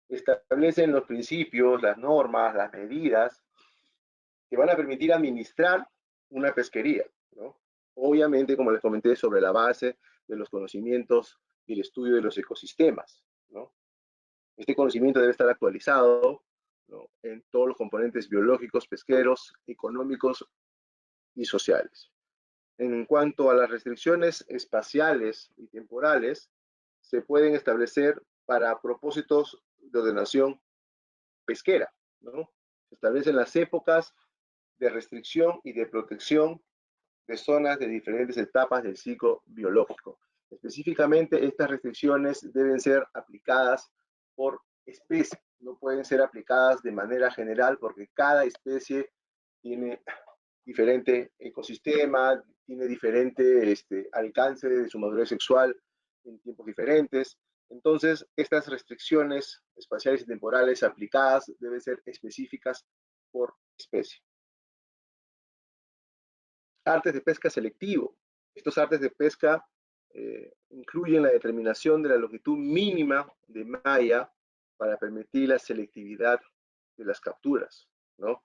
establecen los principios, las normas, las medidas que van a permitir administrar una pesquería, ¿no? Obviamente, como les comenté, sobre la base de los conocimientos y el estudio de los ecosistemas, ¿no? Este conocimiento debe estar actualizado, ¿no? En todos los componentes biológicos, pesqueros, económicos y sociales. En cuanto a las restricciones espaciales y temporales, se pueden establecer para propósitos de ordenación pesquera, ¿no? Se establecen las épocas de restricción y de protección de zonas de diferentes etapas del ciclo biológico. Específicamente, estas restricciones deben ser aplicadas por especie, no pueden ser aplicadas de manera general porque cada especie tiene diferente ecosistema, tiene diferente alcance de su madurez sexual en tiempos diferentes. Entonces, estas restricciones espaciales y temporales aplicadas deben ser específicas por especie. Artes de pesca selectivo. Estos artes de pesca incluyen la determinación de la longitud mínima de malla para permitir la selectividad de las capturas, ¿no?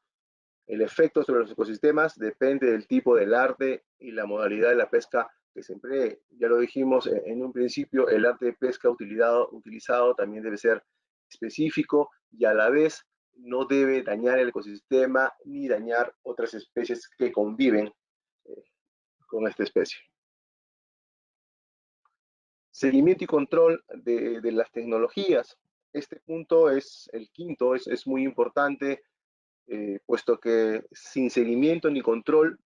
El efecto sobre los ecosistemas depende del tipo del arte y la modalidad de la pesca que se emplee. Ya lo dijimos en un principio, el arte de pesca utilizado también debe ser específico y a la vez no debe dañar el ecosistema ni dañar otras especies que conviven con esta especie. Seguimiento y control de las tecnologías. Este punto es el quinto, es muy importante, puesto que sin seguimiento ni control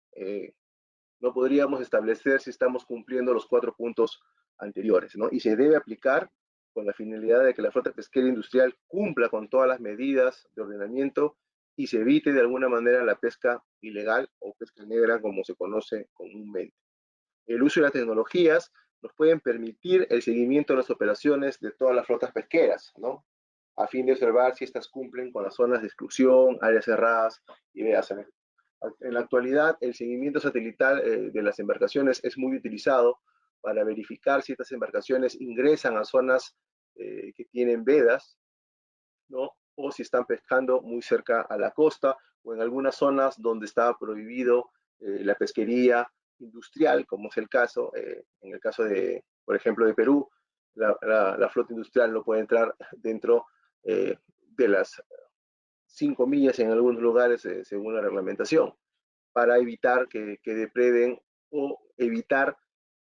no podríamos establecer si estamos cumpliendo los 4 puntos anteriores, ¿no? Y se debe aplicar con la finalidad de que la flota pesquera industrial cumpla con todas las medidas de ordenamiento y se evite de alguna manera la pesca ilegal o pesca negra como se conoce comúnmente. El uso de las tecnologías nos pueden permitir el seguimiento de las operaciones de todas las flotas pesqueras, ¿no? A fin de observar si estas cumplen con las zonas de exclusión, áreas cerradas y veas. En la actualidad, el seguimiento satelital de las embarcaciones es muy utilizado para verificar si estas embarcaciones ingresan a zonas que tienen vedas ¿no? O si están pescando muy cerca a la costa o en algunas zonas donde está prohibido la pesquería industrial, como es el caso, en el caso de, por ejemplo, de Perú, la flota industrial no puede entrar dentro de las 5 millas en algunos lugares según la reglamentación, para evitar que depreden o evitar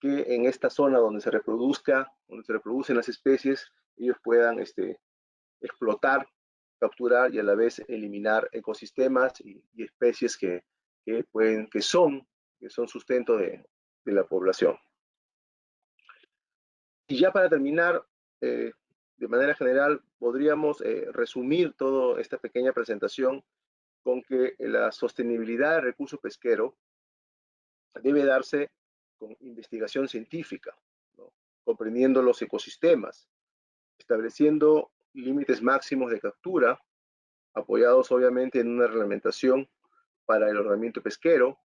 que en esta zona donde se reproducen las especies, ellos puedan explotar, capturar y a la vez eliminar ecosistemas y especies que son sustento de la población. Y ya para terminar, de manera general, podríamos resumir toda esta pequeña presentación con que la sostenibilidad del recurso pesquero debe darse con investigación científica, ¿no? Comprendiendo los ecosistemas, estableciendo límites máximos de captura, apoyados obviamente en una reglamentación para el ordenamiento pesquero,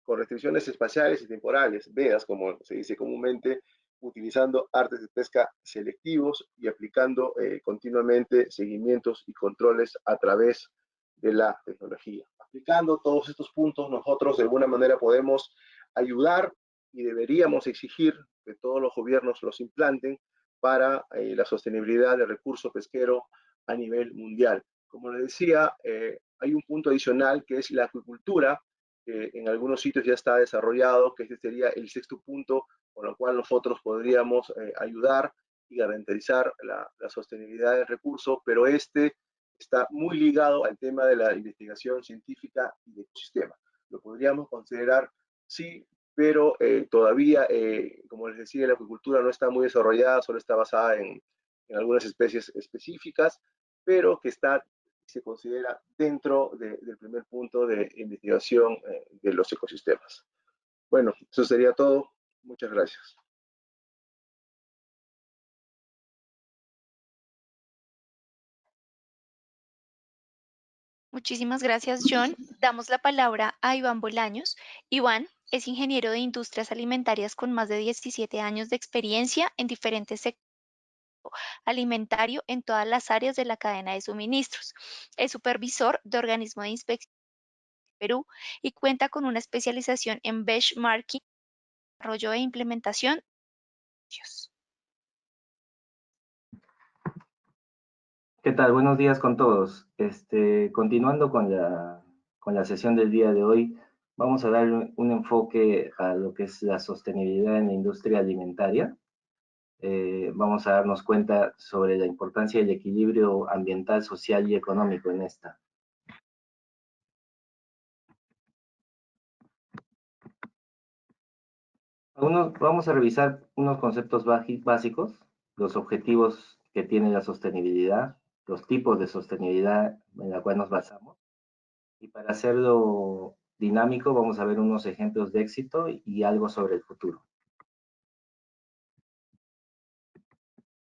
con restricciones espaciales y temporales, veas como se dice comúnmente, utilizando artes de pesca selectivos y aplicando continuamente seguimientos y controles a través de la tecnología. Aplicando todos estos puntos, nosotros de alguna manera podemos ayudar y deberíamos exigir que todos los gobiernos los implanten para la sostenibilidad del recurso pesquero a nivel mundial. Como les decía, hay un punto adicional que es la acuicultura, que en algunos sitios ya está desarrollado, que este sería el sexto punto con el cual nosotros podríamos ayudar y garantizar la sostenibilidad del recurso, pero este está muy ligado al tema de la investigación científica y de ecosistema. Lo podríamos considerar, sí, pero todavía, como les decía, la acuicultura no está muy desarrollada, solo está basada en algunas especies específicas, pero que se considera dentro del primer punto de investigación de los ecosistemas. Bueno, eso sería todo. Muchas gracias. Muchísimas gracias, John. Damos la palabra a Iván Bolaños. Iván es ingeniero de industrias alimentarias con más de 17 años de experiencia en diferentes sectores alimentario en todas las áreas de la cadena de suministros. Es supervisor de organismo de inspección de Perú y cuenta con una especialización en benchmarking, desarrollo e implementación. ¿Qué tal? Buenos días con todos. Continuando con la sesión del día de hoy, vamos a dar un enfoque a lo que es la sostenibilidad en la industria alimentaria. Vamos a darnos cuenta sobre la importancia del equilibrio ambiental, social y económico en esta. Vamos a revisar unos conceptos básicos, los objetivos que tiene la sostenibilidad, los tipos de sostenibilidad en la cual nos basamos. Y para hacerlo dinámico, vamos a ver unos ejemplos de éxito y algo sobre el futuro.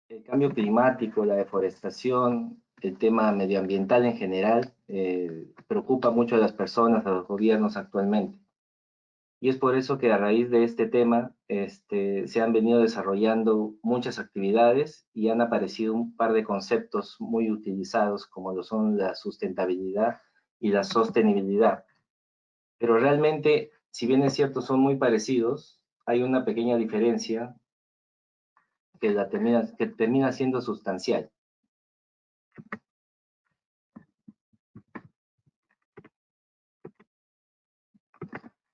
El cambio climático, la deforestación, el tema medioambiental en general, preocupa mucho a las personas, a los gobiernos actualmente. Y es por eso que a raíz de este tema se han venido desarrollando muchas actividades y han aparecido un par de conceptos muy utilizados como lo son la sustentabilidad y la sostenibilidad. Pero realmente, si bien es cierto, son muy parecidos, hay una pequeña diferencia que termina siendo sustancial.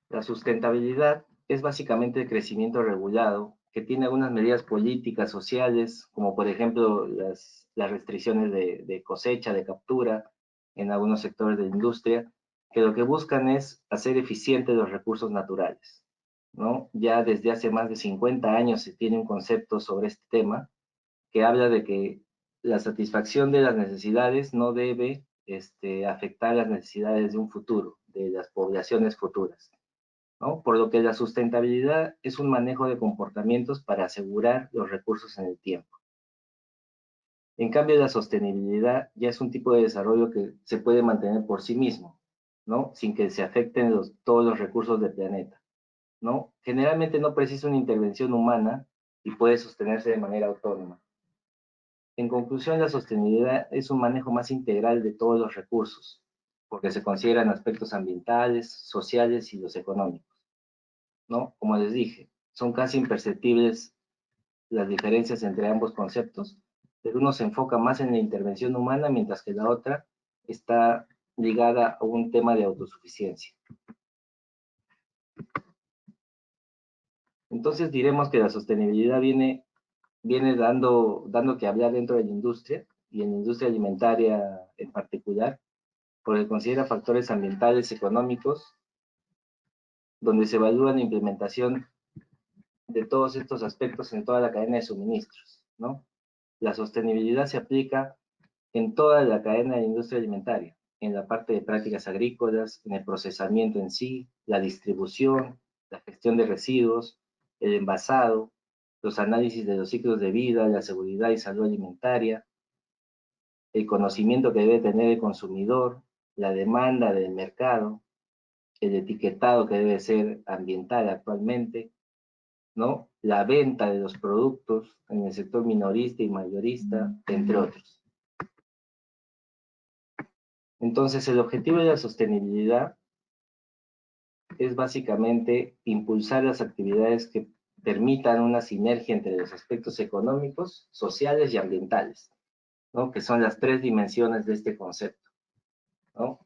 La sustentabilidad es básicamente el crecimiento regulado que tiene algunas medidas políticas, sociales, como por ejemplo las restricciones de cosecha, de captura en algunos sectores de la industria, que lo que buscan es hacer eficientes los recursos naturales, ¿no? Ya desde hace más de 50 años se tiene un concepto sobre este tema que habla de que la satisfacción de las necesidades no debe afectar las necesidades de un futuro, de las poblaciones futuras, ¿no? Por lo que la sustentabilidad es un manejo de comportamientos para asegurar los recursos en el tiempo. En cambio, la sostenibilidad ya es un tipo de desarrollo que se puede mantener por sí mismo, ¿no? Sin que se afecten todos los recursos del planeta, ¿no? Generalmente no precisa una intervención humana y puede sostenerse de manera autónoma. En conclusión, la sostenibilidad es un manejo más integral de todos los recursos, porque se consideran aspectos ambientales, sociales y los económicos, ¿no? Como les dije, son casi imperceptibles las diferencias entre ambos conceptos, pero uno se enfoca más en la intervención humana, mientras que la otra está ligada a un tema de autosuficiencia. Entonces diremos que la sostenibilidad viene dando que hablar dentro de la industria, y en la industria alimentaria en particular, porque considera factores ambientales, económicos, donde se evalúa la implementación de todos estos aspectos en toda la cadena de suministros, ¿no? La sostenibilidad se aplica en toda la cadena de la industria alimentaria, en la parte de prácticas agrícolas, en el procesamiento en sí, la distribución, la gestión de residuos, el envasado, los análisis de los ciclos de vida, la seguridad y salud alimentaria, el conocimiento que debe tener el consumidor, la demanda del mercado, el etiquetado que debe ser ambiental actualmente, ¿no? La venta de los productos en el sector minorista y mayorista, entre otros. Entonces, el objetivo de la sostenibilidad es básicamente impulsar las actividades que permitan una sinergia entre los aspectos económicos, sociales y ambientales, ¿no? Que son las tres dimensiones de este concepto, ¿no?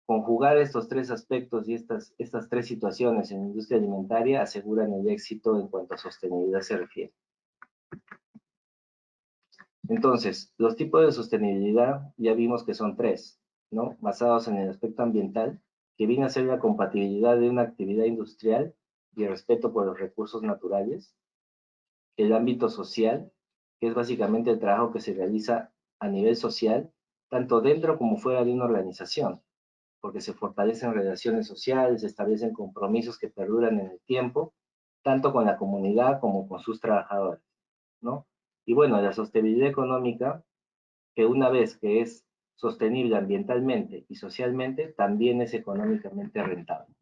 Conjugar estos tres aspectos y estas tres situaciones en la industria alimentaria aseguran el éxito en cuanto a sostenibilidad se refiere. Entonces, los tipos de sostenibilidad ya vimos que son tres, ¿no? Basados en el aspecto ambiental, que viene a ser la compatibilidad de una actividad industrial y el respeto por los recursos naturales. El ámbito social, que es básicamente el trabajo que se realiza a nivel social, tanto dentro como fuera de una organización, porque se fortalecen relaciones sociales, se establecen compromisos que perduran en el tiempo, tanto con la comunidad como con sus trabajadores, ¿no? Y bueno, la sostenibilidad económica, que una vez que es sostenible ambientalmente y socialmente, también es económicamente rentable.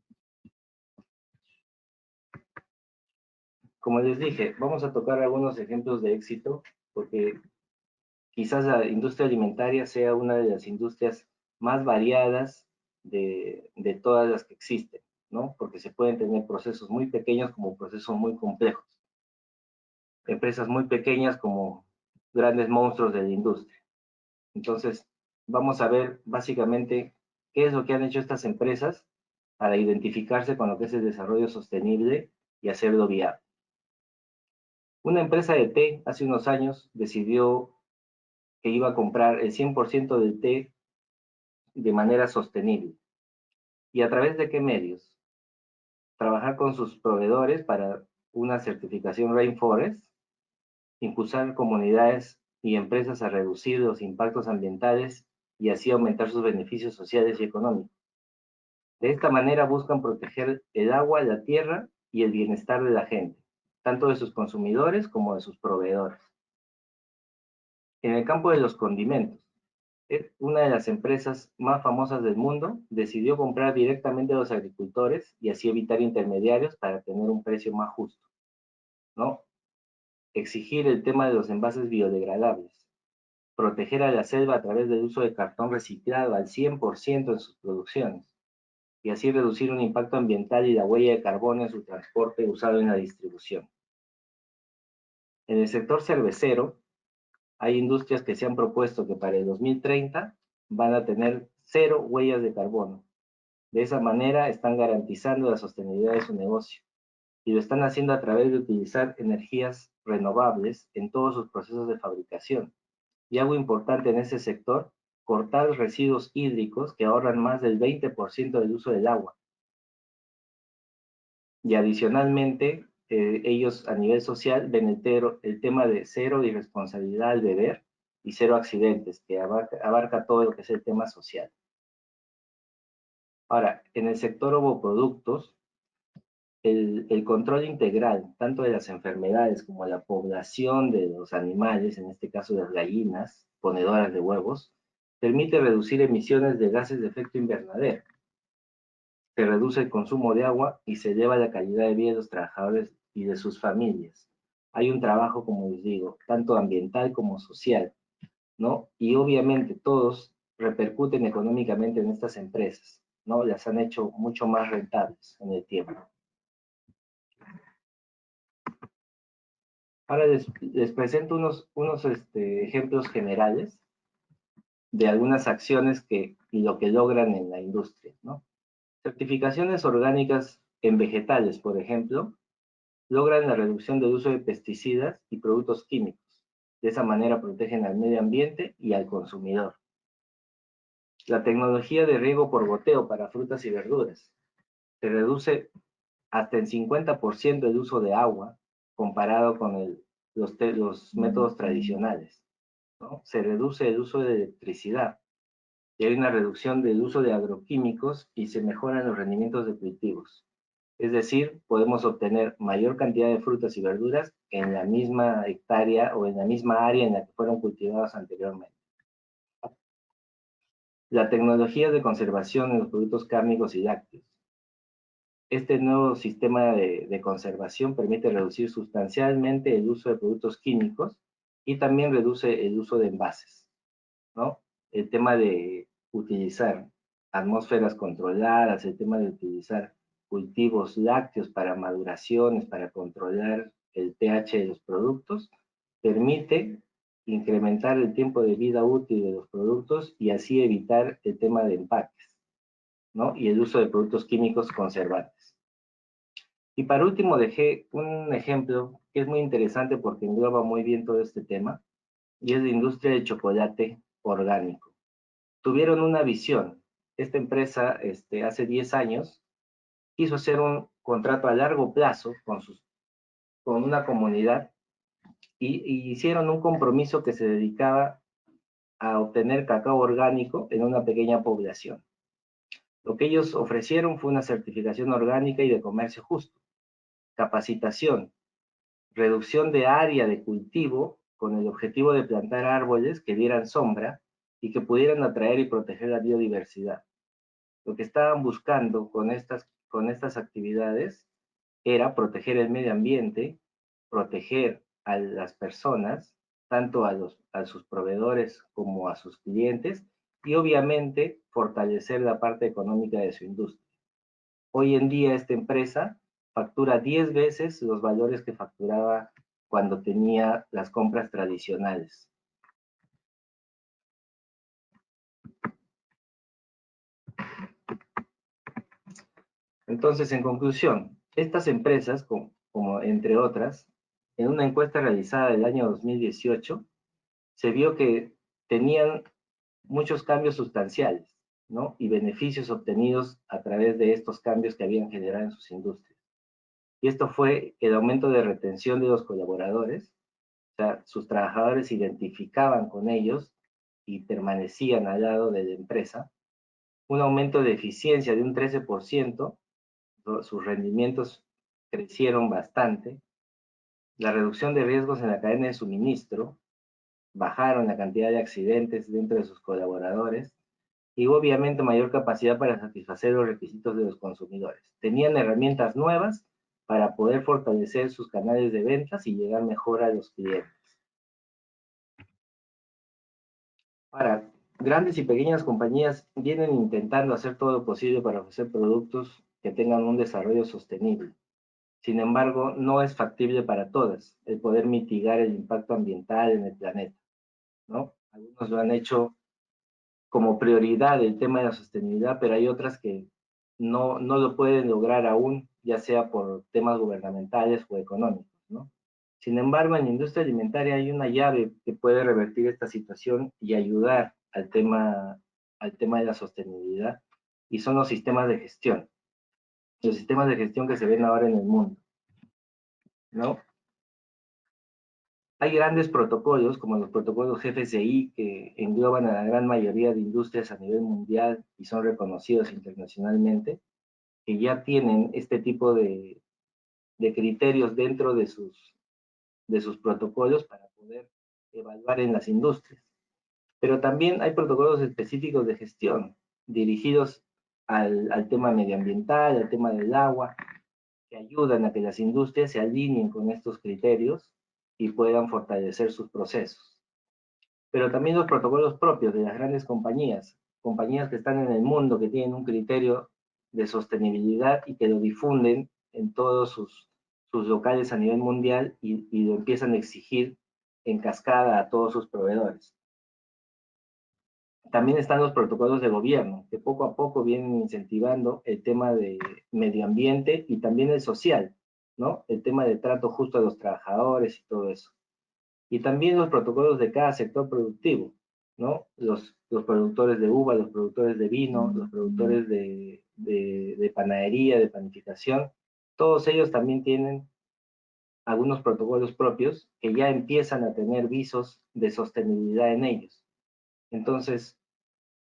Como les dije, vamos a tocar algunos ejemplos de éxito, porque quizás la industria alimentaria sea una de las industrias más variadas de todas las que existen, ¿no? Porque se pueden tener procesos muy pequeños como procesos muy complejos. Empresas muy pequeñas como grandes monstruos de la industria. Entonces, vamos a ver básicamente qué es lo que han hecho estas empresas para identificarse con lo que es el desarrollo sostenible y hacerlo viable. Una empresa de té hace unos años decidió que iba a comprar el 100% del té de manera sostenible. ¿Y a través de qué medios? Trabajar con sus proveedores para una certificación Rainforest, impulsar comunidades y empresas a reducir los impactos ambientales y así aumentar sus beneficios sociales y económicos. De esta manera buscan proteger el agua, la tierra y el bienestar de la gente, tanto de sus consumidores como de sus proveedores. En el campo de los condimentos, una de las empresas más famosas del mundo decidió comprar directamente a los agricultores y así evitar intermediarios para tener un precio más justo, ¿no? Exigir el tema de los envases biodegradables, proteger a la selva a través del uso de cartón reciclado al 100% en sus producciones, y así reducir un impacto ambiental y la huella de carbono en su transporte usado en la distribución. En el sector cervecero, hay industrias que se han propuesto que para el 2030 van a tener 0 huellas de carbono. De esa manera están garantizando la sostenibilidad de su negocio, y lo están haciendo a través de utilizar energías renovables en todos sus procesos de fabricación. Y algo importante en ese sector, cortar residuos hídricos que ahorran más del 20% del uso del agua. Y adicionalmente, ellos a nivel social ven el tema de cero irresponsabilidad al beber y cero accidentes, que abarca todo lo que es el tema social. Ahora, en el sector ovoproductos, el control integral, tanto de las enfermedades como la población de los animales, en este caso de las gallinas, ponedoras de huevos, permite reducir emisiones de gases de efecto invernadero. Se reduce el consumo de agua y se eleva la calidad de vida de los trabajadores y de sus familias. Hay un trabajo, como les digo, tanto ambiental como social, ¿no? Y obviamente todos repercuten económicamente en estas empresas, ¿no? Las han hecho mucho más rentables en el tiempo. Ahora les presento unos ejemplos generales de algunas acciones y lo que logran en la industria, ¿no? Certificaciones orgánicas en vegetales, por ejemplo, logran la reducción del uso de pesticidas y productos químicos. De esa manera protegen al medio ambiente y al consumidor. La tecnología de riego por goteo para frutas y verduras. Se reduce hasta en 50% el uso de agua comparado con los métodos tradicionales, ¿no? Se reduce el uso de electricidad y hay una reducción del uso de agroquímicos y se mejoran los rendimientos de cultivos. Es decir, podemos obtener mayor cantidad de frutas y verduras en la misma hectárea o en la misma área en la que fueron cultivados anteriormente. La tecnología de conservación en los productos cárnicos y lácteos. Este nuevo sistema de conservación permite reducir sustancialmente el uso de productos químicos y también reduce el uso de envases, ¿no? El tema de utilizar atmósferas controladas, el tema de utilizar cultivos lácteos para maduraciones, para controlar el pH de los productos, permite incrementar el tiempo de vida útil de los productos y así evitar el tema de empaques, ¿no? Y el uso de productos químicos conservantes. Y para último dejé un ejemplo que es muy interesante porque engloba muy bien todo este tema, y es la industria del chocolate orgánico. Tuvieron una visión. Esta empresa hace 10 años quiso hacer un contrato a largo plazo con una comunidad y hicieron un compromiso que se dedicaba a obtener cacao orgánico en una pequeña población. Lo que ellos ofrecieron fue una certificación orgánica y de comercio justo, capacitación, reducción de área de cultivo con el objetivo de plantar árboles que dieran sombra y que pudieran atraer y proteger la biodiversidad. Lo que estaban buscando con estas actividades era proteger el medio ambiente, proteger a las personas, tanto a sus proveedores como a sus clientes, y obviamente fortalecer la parte económica de su industria. Hoy en día esta empresa factura 10 veces los valores que facturaba cuando tenía las compras tradicionales. Entonces, en conclusión, estas empresas, como entre otras, en una encuesta realizada el año 2018, se vio que tenían muchos cambios sustanciales, ¿no? Y beneficios obtenidos a través de estos cambios que habían generado en sus industrias. Y esto fue el aumento de retención de los colaboradores, o sea, sus trabajadores se identificaban con ellos y permanecían al lado de la empresa, un aumento de eficiencia de un 13%, sus rendimientos crecieron bastante, la reducción de riesgos en la cadena de suministro, bajaron la cantidad de accidentes dentro de sus colaboradores y obviamente mayor capacidad para satisfacer los requisitos de los consumidores. Tenían herramientas nuevas para poder fortalecer sus canales de ventas y llegar mejor a los clientes. Ahora, grandes y pequeñas compañías vienen intentando hacer todo lo posible para ofrecer productos que tengan un desarrollo sostenible. Sin embargo, no es factible para todas el poder mitigar el impacto ambiental en el planeta, ¿no? Algunos lo han hecho como prioridad el tema de la sostenibilidad, pero hay otras que no lo pueden lograr aún, ya sea por temas gubernamentales o económicos, ¿no? Sin embargo, en la industria alimentaria hay una llave que puede revertir esta situación y ayudar al tema de la sostenibilidad, y son los sistemas de gestión. Los sistemas de gestión que se ven ahora en el mundo, ¿no? Hay grandes protocolos, como los protocolos GFCI, que engloban a la gran mayoría de industrias a nivel mundial y son reconocidos internacionalmente, que ya tienen este tipo de criterios dentro de sus protocolos para poder evaluar en las industrias. Pero también hay protocolos específicos de gestión, dirigidos al tema medioambiental, al tema del agua, que ayudan a que las industrias se alineen con estos criterios y puedan fortalecer sus procesos. pero también los protocolos propios de las grandes compañías que están en el mundo, que tienen un criterio de sostenibilidad y que lo difunden en todos sus locales a nivel mundial y lo empiezan a exigir en cascada a todos sus proveedores. También están los protocolos de gobierno, que poco a poco vienen incentivando el tema de medio ambiente y también el social, ¿no? El tema de trato justo a los trabajadores y todo eso. Y también los protocolos de cada sector productivo, ¿no? Los productores de uva, los productores de vino, los productores de panadería, de panificación, todos ellos también tienen algunos protocolos propios que ya empiezan a tener visos de sostenibilidad en ellos. Entonces,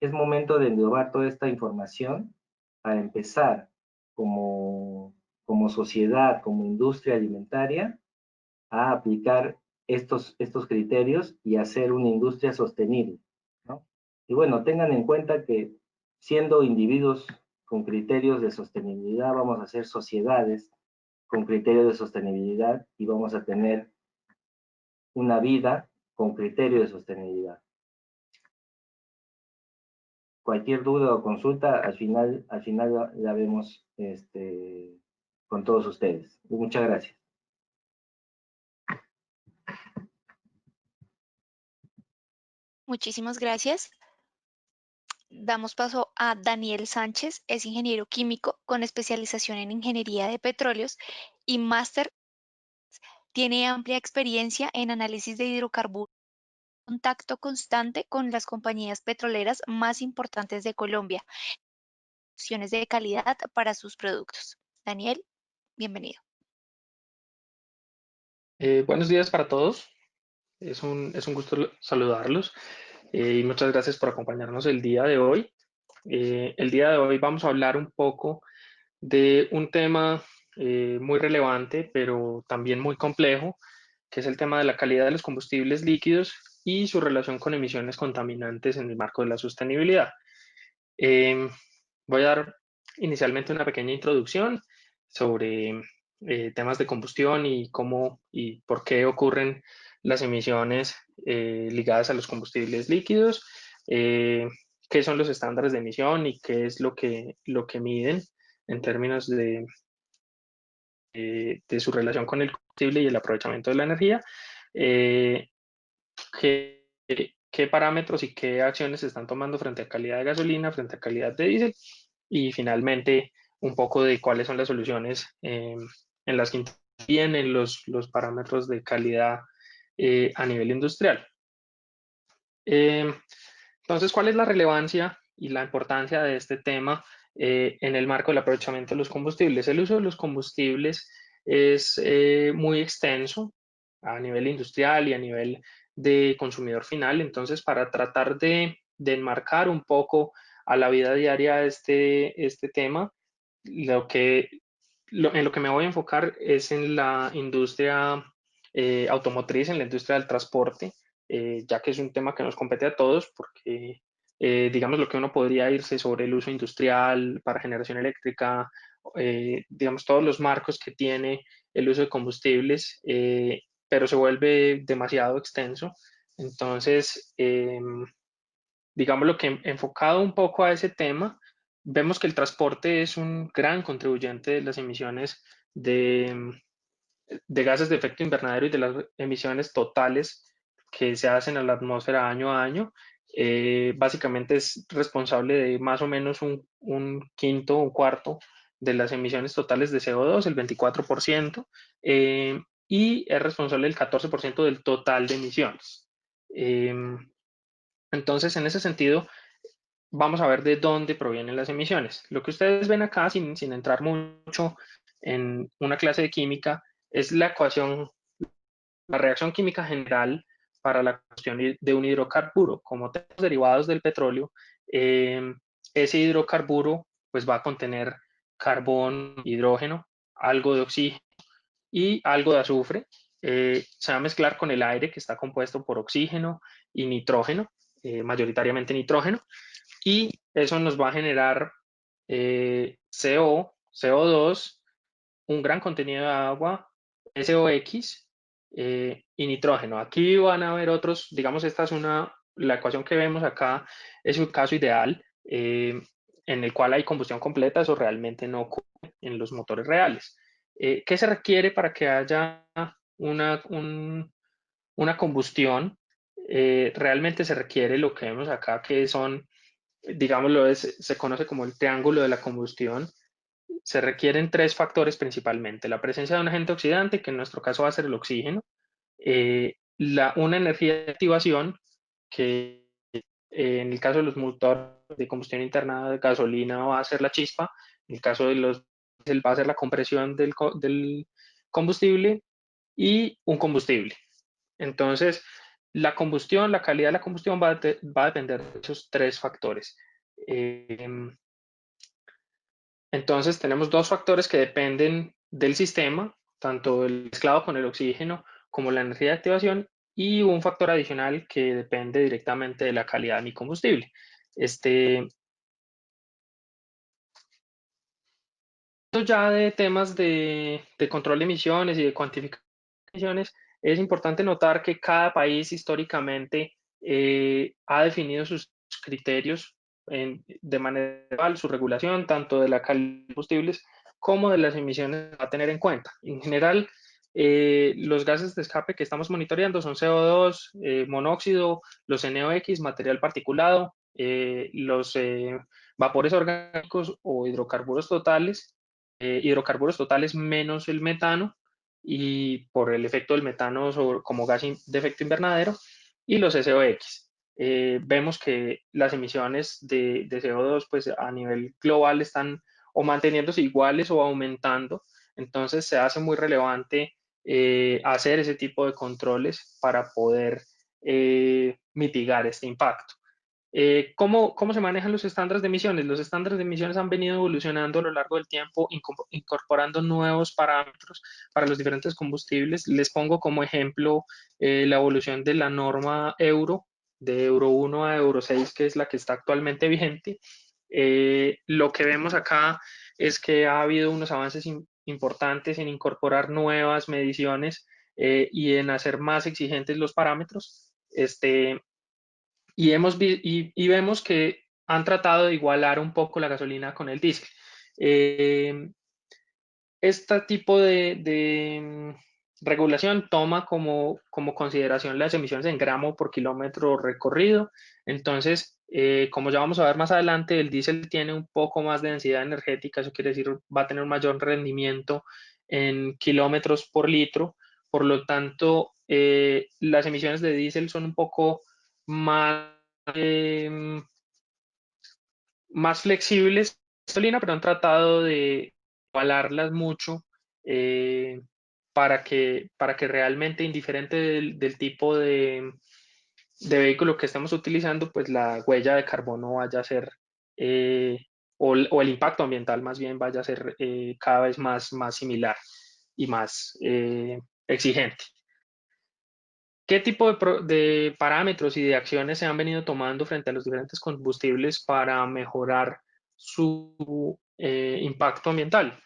es momento de englobar toda esta información para empezar como sociedad, como industria alimentaria, a aplicar estos criterios y hacer una industria sostenible, ¿no? Y bueno, tengan en cuenta que siendo individuos con criterios de sostenibilidad, vamos a hacer sociedades con criterios de sostenibilidad y vamos a tener una vida con criterios de sostenibilidad. Cualquier duda o consulta, al final la vemos con todos ustedes. Muchas gracias. Muchísimas gracias. Damos paso a Daniel Sánchez, es ingeniero químico con especialización en ingeniería de petróleos y máster. Tiene amplia experiencia en análisis de hidrocarburos, contacto constante con las compañías petroleras más importantes de Colombia, opciones de calidad para sus productos. Daniel, bienvenido. Buenos días para todos. Es un gusto saludarlos y muchas gracias por acompañarnos el día de hoy. El día de hoy vamos a hablar un poco de un tema muy relevante, pero también muy complejo, que es el tema de la calidad de los combustibles líquidos y su relación con emisiones contaminantes en el marco de la sostenibilidad. Voy a dar inicialmente una pequeña introducción sobre temas de combustión y cómo y por qué ocurren las emisiones ligadas a los combustibles líquidos, qué son los estándares de emisión y qué es lo que miden en términos de su relación con el combustible y el aprovechamiento de la energía, qué parámetros y qué acciones se están tomando frente a calidad de gasolina, frente a calidad de diésel, y finalmente un poco de cuáles son las soluciones en las que intervienen los parámetros de calidad a nivel industrial. Entonces, ¿cuál es la relevancia y la importancia de este tema en el marco del aprovechamiento de los combustibles? El uso de los combustibles es muy extenso a nivel industrial y a nivel de consumidor final. Entonces, para tratar de enmarcar un poco a la vida diaria este tema, en lo que me voy a enfocar es en la industria automotriz, en la industria del transporte, ya que es un tema que nos compete a todos, porque digamos lo que uno podría irse sobre el uso industrial para generación eléctrica, digamos todos los marcos que tiene el uso de combustibles, pero se vuelve demasiado extenso. Entonces, digamos lo que enfocado un poco a ese tema, vemos que el transporte es un gran contribuyente de las emisiones de gases de efecto invernadero y de las emisiones totales que se hacen a la atmósfera año a año. Básicamente es responsable de más o menos un quinto o un cuarto de las emisiones totales de CO2, el 24%, y es responsable del 14% del total de emisiones. Entonces, en ese sentido, vamos a ver de dónde provienen las emisiones. Lo que ustedes ven acá, sin entrar mucho en una clase de química, es la ecuación, la reacción química general para la cuestión de un hidrocarburo. Como tenemos derivados del petróleo, ese hidrocarburo pues va a contener carbón, hidrógeno, algo de oxígeno y algo de azufre. Se va a mezclar con el aire, que está compuesto por oxígeno y nitrógeno, mayoritariamente nitrógeno, y eso nos va a generar CO2, un gran contenido de agua, SOX y nitrógeno. Aquí van a ver otros, digamos, esta es una la ecuación que vemos acá es un caso ideal en el cual hay combustión completa. Eso realmente no ocurre en los motores reales. ¿Qué se requiere para que haya una combustión? Realmente se requiere lo que vemos acá, que son, digámoslo, se conoce como el triángulo de la combustión. Se requieren 3 factores principalmente: la presencia de un agente oxidante, que en nuestro caso va a ser el oxígeno, una energía de activación, que en el caso de los motores de combustión interna de gasolina va a ser la chispa, en el caso de los diésel va a ser la compresión del combustible, y un combustible. Entonces, la combustión, la calidad de la combustión va a depender de esos 3 factores. Entonces, tenemos 2 factores que dependen del sistema, tanto el mezclado con el oxígeno como la energía de activación, y un factor adicional que depende directamente de la calidad de mi combustible. Ya de temas de control de emisiones y de cuantificación de emisiones, es importante notar que cada país históricamente ha definido sus criterios de manera global, su regulación, tanto de la calidad de combustibles como de las emisiones a tener en cuenta. En general, los gases de escape que estamos monitoreando son CO2, monóxido, los NOx, material particulado, los vapores orgánicos o hidrocarburos totales menos el metano, y por el efecto del metano como gas de efecto invernadero, y los SOx. Vemos que las emisiones de CO2 pues, a nivel global están o manteniéndose iguales o aumentando. Entonces se hace muy relevante hacer ese tipo de controles para poder mitigar este impacto. ¿Cómo se manejan los estándares de emisiones? Los estándares de emisiones han venido evolucionando a lo largo del tiempo, incorporando nuevos parámetros para los diferentes combustibles. Les pongo como ejemplo la evolución de la norma Euro, de Euro 1 a Euro 6, que es la que está actualmente vigente. Lo que vemos acá es que ha habido unos avances importantes en incorporar nuevas mediciones y en hacer más exigentes los parámetros. Y vemos que han tratado de igualar un poco la gasolina con el diésel. Este tipo de regulación toma como consideración las emisiones en gramo por kilómetro recorrido. Entonces, como ya vamos a ver más adelante, el diésel tiene un poco más de densidad energética. Eso quiere decir va a tener un mayor rendimiento en kilómetros por litro. Por lo tanto, las emisiones de diésel son un poco más, más flexibles, pero han tratado de igualarlas mucho para que realmente, indiferente del tipo de vehículo que estemos utilizando, pues la huella de carbono vaya a ser, o el impacto ambiental más bien vaya a ser cada vez más similar y más exigente. ¿Qué tipo de parámetros y de acciones se han venido tomando frente a los diferentes combustibles para mejorar su impacto ambiental?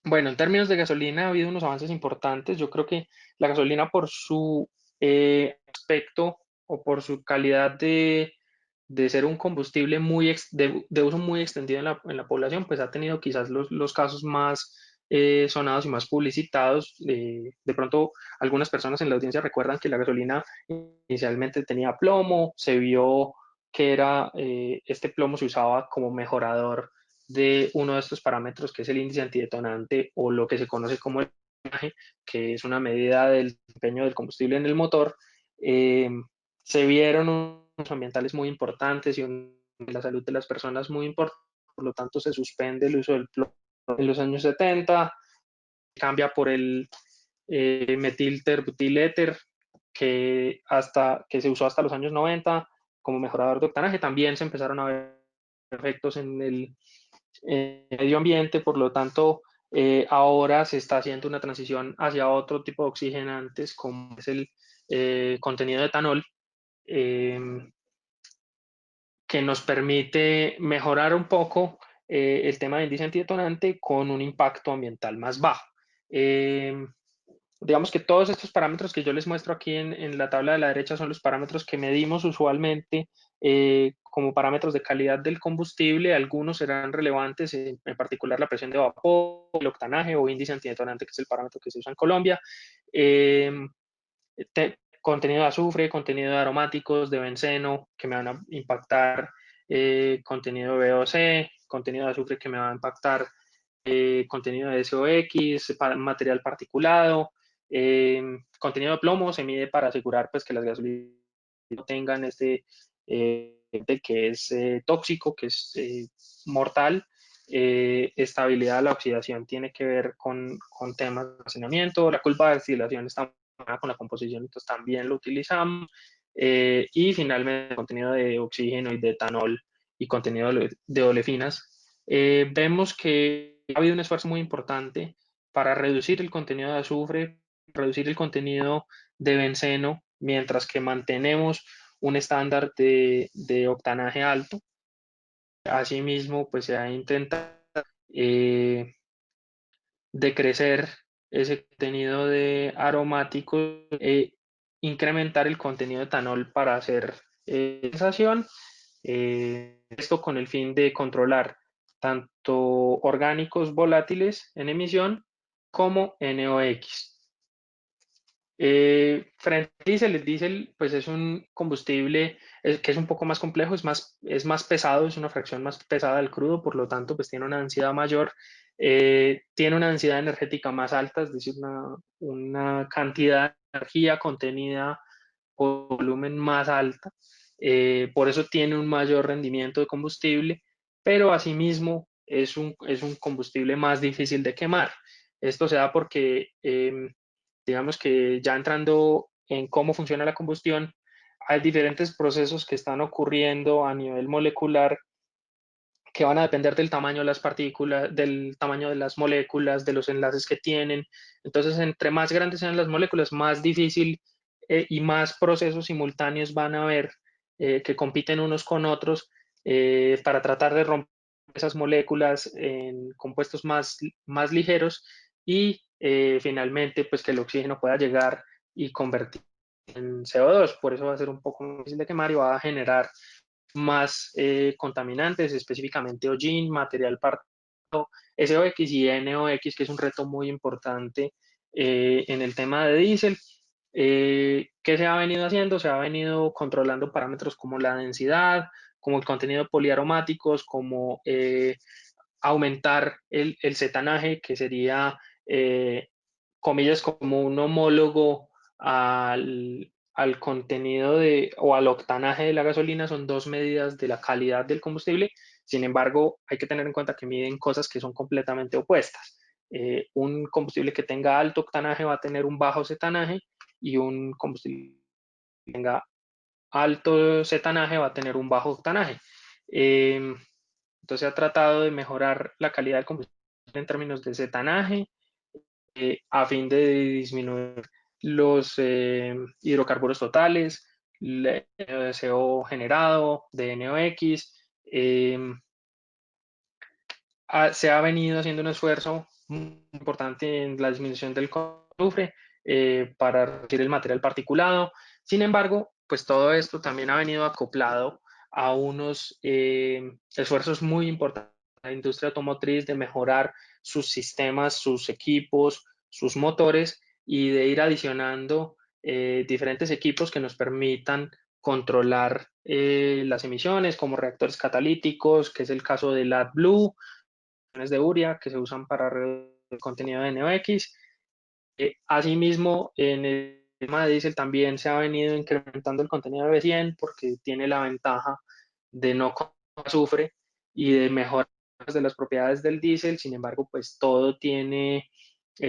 Bueno, en términos de gasolina ha habido unos avances importantes. Yo creo que la gasolina, por su aspecto o por su calidad de ser un combustible de uso muy extendido en la población, pues ha tenido quizás los casos más sonados y más publicitados. De pronto, algunas personas en la audiencia recuerdan que la gasolina inicialmente tenía plomo. Se vio que este plomo se usaba como mejorador de uno de estos parámetros, que es el índice antidetonante, o lo que se conoce como el tonelaje, que es una medida del desempeño del combustible en el motor. Se vieron unos ambientales muy importantes y la salud de las personas muy importante. Por lo tanto, se suspende el uso del plomo en los años 70, cambia por el metilterbutiléter, que se usó hasta los años 90 como mejorador de octanaje. También se empezaron a ver efectos en el medio ambiente. Por lo tanto, ahora se está haciendo una transición hacia otro tipo de oxigenantes, como es el contenido de etanol, que nos permite mejorar un poco el tema de índice antidetonante con un impacto ambiental más bajo. digamos que todos estos parámetros que yo les muestro aquí en la tabla de la derecha son los parámetros que medimos usualmente como parámetros de calidad del combustible. Algunos serán relevantes, en particular la presión de vapor, el octanaje o índice antidetonante, que es el parámetro que se usa en Colombia. Contenido de azufre, contenido de aromáticos, de benceno, que me van a impactar, contenido de VOC, contenido de azufre que me va a impactar, contenido de SOX, material particulado, contenido de plomo se mide para asegurar pues, que las gasolinas no tengan este que es tóxico, que es mortal. Estabilidad de la oxidación tiene que ver con temas de almacenamiento. La curva de destilación está con la composición, entonces también lo utilizamos. Y finalmente, el contenido de oxígeno y de etanol y contenido de olefinas. Vemos que ha habido un esfuerzo muy importante para reducir el contenido de azufre, reducir el contenido de benceno, mientras que mantenemos un estándar de octanaje alto. Asimismo, pues se ha intentado decrecer ese contenido de aromáticos, incrementar el contenido de etanol para hacer sensación. Esto con el fin de controlar tanto orgánicos volátiles en emisión como NOx. Frente al diésel, el diésel pues es un combustible que es un poco más complejo, es más pesado, es una fracción más pesada del crudo, por lo tanto pues tiene una densidad mayor, tiene una densidad energética más alta, es decir, una cantidad de energía contenida por volumen más alta, por eso tiene un mayor rendimiento de combustible, pero asimismo es un combustible más difícil de quemar. Esto se da porque digamos que ya entrando en cómo funciona la combustión, hay diferentes procesos que están ocurriendo a nivel molecular que van a depender del tamaño de las partículas, del tamaño de las moléculas, de los enlaces que tienen. Entonces, entre más grandes sean las moléculas, más difícil y más procesos simultáneos van a haber que compiten unos con otros para tratar de romper esas moléculas en compuestos más ligeros y finalmente pues que el oxígeno pueda llegar y convertir en CO2. Por eso va a ser un poco más difícil de quemar y va a generar más contaminantes, específicamente hollín, material particulado, SOX y NOx, que es un reto muy importante en el tema de diésel. ¿Qué se ha venido haciendo? Se ha venido controlando parámetros como la densidad, como el contenido de poliaromáticos, como aumentar el cetanaje, que sería, comillas, como un homólogo al contenido o al octanaje de la gasolina. Son dos medidas de la calidad del combustible. Sin embargo, hay que tener en cuenta que miden cosas que son completamente opuestas. Un combustible que tenga alto octanaje va a tener un bajo cetanaje y un combustible que tenga alto cetanaje va a tener un bajo octanaje. Entonces se ha tratado de mejorar la calidad del combustible en términos de cetanaje a fin de disminuir los hidrocarburos totales, el CO generado, de NOx. Se ha venido haciendo un esfuerzo muy importante en la disminución del azufre para reducir el material particulado. Sin embargo, pues todo esto también ha venido acoplado a unos esfuerzos muy importantes de la industria automotriz de mejorar sus sistemas, sus equipos, sus motores y de ir adicionando diferentes equipos que nos permitan controlar las emisiones como reactores catalíticos, que es el caso del AdBlue, de urea que se usan para reducir el contenido de NOx. Asimismo, en el tema de diésel también se ha venido incrementando el contenido de B100 porque tiene la ventaja de no azufre y de mejorar de las propiedades del diésel. Sin embargo, pues todo tiene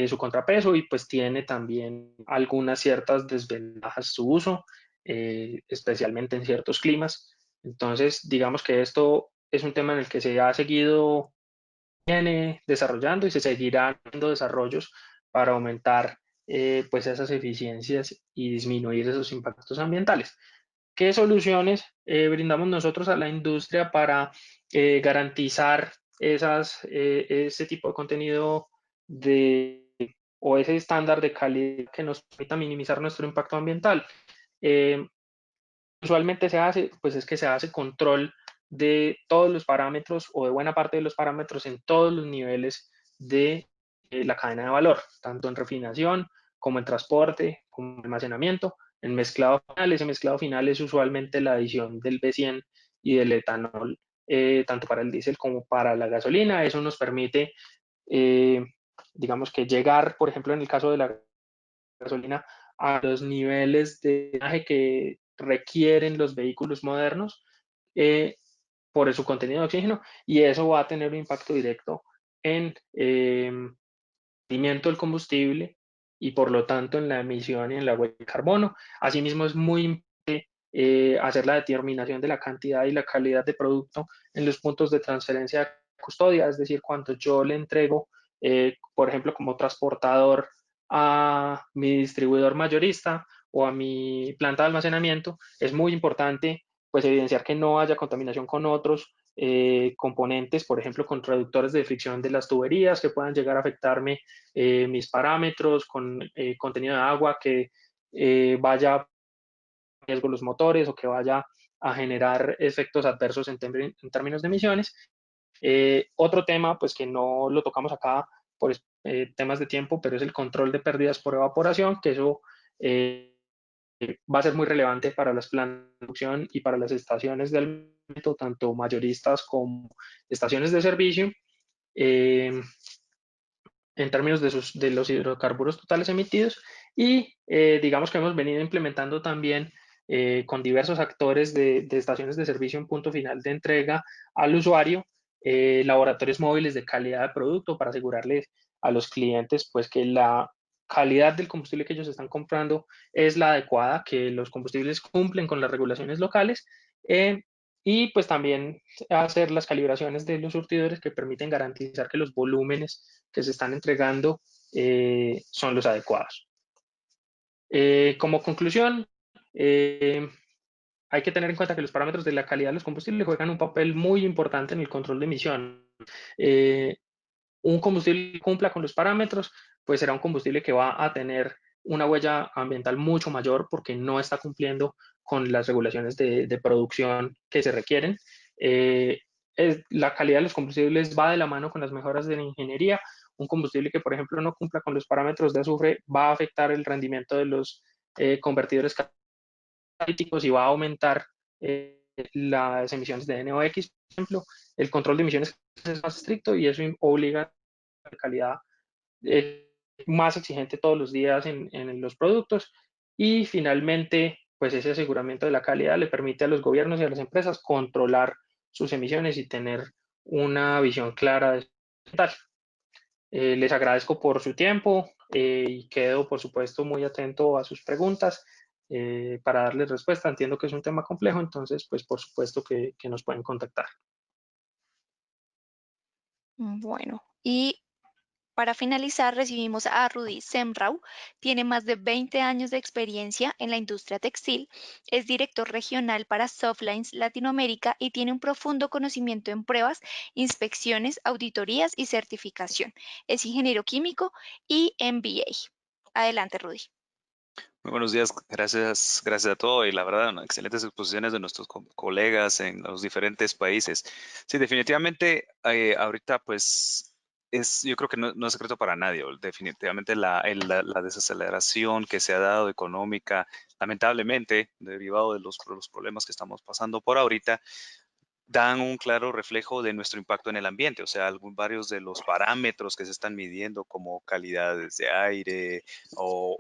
su contrapeso y pues tiene también algunas ciertas desventajas su uso, especialmente en ciertos climas. Entonces, digamos que esto es un tema en el que se ha seguido viene desarrollando y se seguirán dando desarrollos para aumentar pues esas eficiencias y disminuir esos impactos ambientales. ¿Qué soluciones brindamos nosotros a la industria para garantizar ese tipo de contenido de o ese estándar de calidad que nos permita minimizar nuestro impacto ambiental. Usualmente se hace, pues es que se hace control de todos los parámetros o de buena parte de los parámetros en todos los niveles de la cadena de valor, tanto en refinación como en transporte, como en almacenamiento, en mezclado final. Ese mezclado final es usualmente la adición del B100 y del etanol, tanto para el diésel como para la gasolina. Eso nos permite, digamos que llegar, por ejemplo, en el caso de la gasolina, a los niveles de drenaje que requieren los vehículos modernos por su contenido de oxígeno, y eso va a tener un impacto directo en el rendimiento del combustible y por lo tanto en la emisión y en la huella de carbono. Asimismo, es muy importante hacer la determinación de la cantidad y la calidad de producto en los puntos de transferencia de custodia, es decir, cuando yo le entrego, por ejemplo, como transportador a mi distribuidor mayorista o a mi planta de almacenamiento, es muy importante pues evidenciar que no haya contaminación con otros componentes, por ejemplo, con reductores de fricción de las tuberías que puedan llegar a afectarme mis parámetros, con contenido de agua que vaya a riesgo los motores o que vaya a generar efectos adversos en términos de emisiones. Otro tema, pues que no lo tocamos acá por temas de tiempo, pero es el control de pérdidas por evaporación, que eso va a ser muy relevante para las plantas de producción y para las estaciones de almacenamiento, tanto mayoristas como estaciones de servicio, en términos de los hidrocarburos totales emitidos. Y digamos que hemos venido implementando también con diversos actores de estaciones de servicio en punto final de entrega al usuario, laboratorios móviles de calidad de producto para asegurarles a los clientes pues que la calidad del combustible que ellos están comprando es la adecuada, que los combustibles cumplen con las regulaciones locales, y pues también hacer las calibraciones de los surtidores que permiten garantizar que los volúmenes que se están entregando son los adecuados. Como conclusión, hay que tener en cuenta que los parámetros de la calidad de los combustibles juegan un papel muy importante en el control de emisión. Un combustible que cumpla con los parámetros, pues será un combustible que va a tener una huella ambiental mucho mayor porque no está cumpliendo con las regulaciones de producción que se requieren. La calidad de los combustibles va de la mano con las mejoras de la ingeniería. Un combustible que, por ejemplo, no cumpla con los parámetros de azufre va a afectar el rendimiento de los convertidores catalíticos y va a aumentar las emisiones de NOx, por ejemplo. El control de emisiones es más estricto y eso obliga a la calidad más exigente todos los días en los productos. Y finalmente, pues ese aseguramiento de la calidad le permite a los gobiernos y a las empresas controlar sus emisiones y tener una visión clara de tal. Les agradezco por su tiempo y quedo, por supuesto, muy atento a sus preguntas para darles respuesta. Entiendo que es un tema complejo, entonces, pues por supuesto que nos pueden contactar. Bueno, y para finalizar, recibimos a Rudy Semrau. Tiene más de 20 años de experiencia en la industria textil, es director regional para Softlines Latinoamérica y tiene un profundo conocimiento en pruebas, inspecciones, auditorías y certificación. Es ingeniero químico y MBA. Adelante, Rudy. Muy buenos días, gracias a todos y la verdad, ¿no? Excelentes exposiciones de nuestros colegas en los diferentes países. Sí, definitivamente ahorita pues yo creo que no es secreto para nadie, definitivamente la desaceleración que se ha dado económica, lamentablemente, derivado de los problemas que estamos pasando por ahorita, dan un claro reflejo de nuestro impacto en el ambiente, o sea, varios de los parámetros que se están midiendo como calidades de aire o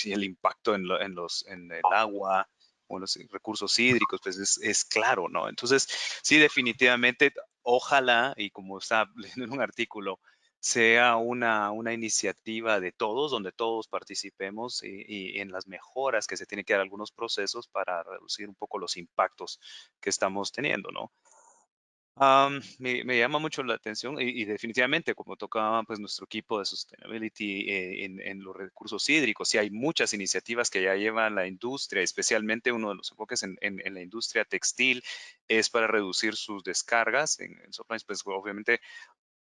el impacto en el agua o los recursos hídricos, pues es claro, ¿no? Entonces, sí, definitivamente, ojalá, y como está leyendo en un artículo, sea una iniciativa de todos, donde todos participemos y en las mejoras que se tienen que dar algunos procesos para reducir un poco los impactos que estamos teniendo, ¿no? Me llama mucho la atención y definitivamente, como tocaba pues nuestro equipo de Sustainability en los recursos hídricos, sí hay muchas iniciativas que ya lleva la industria, especialmente uno de los enfoques en la industria textil es para reducir sus descargas en Softlines, pues obviamente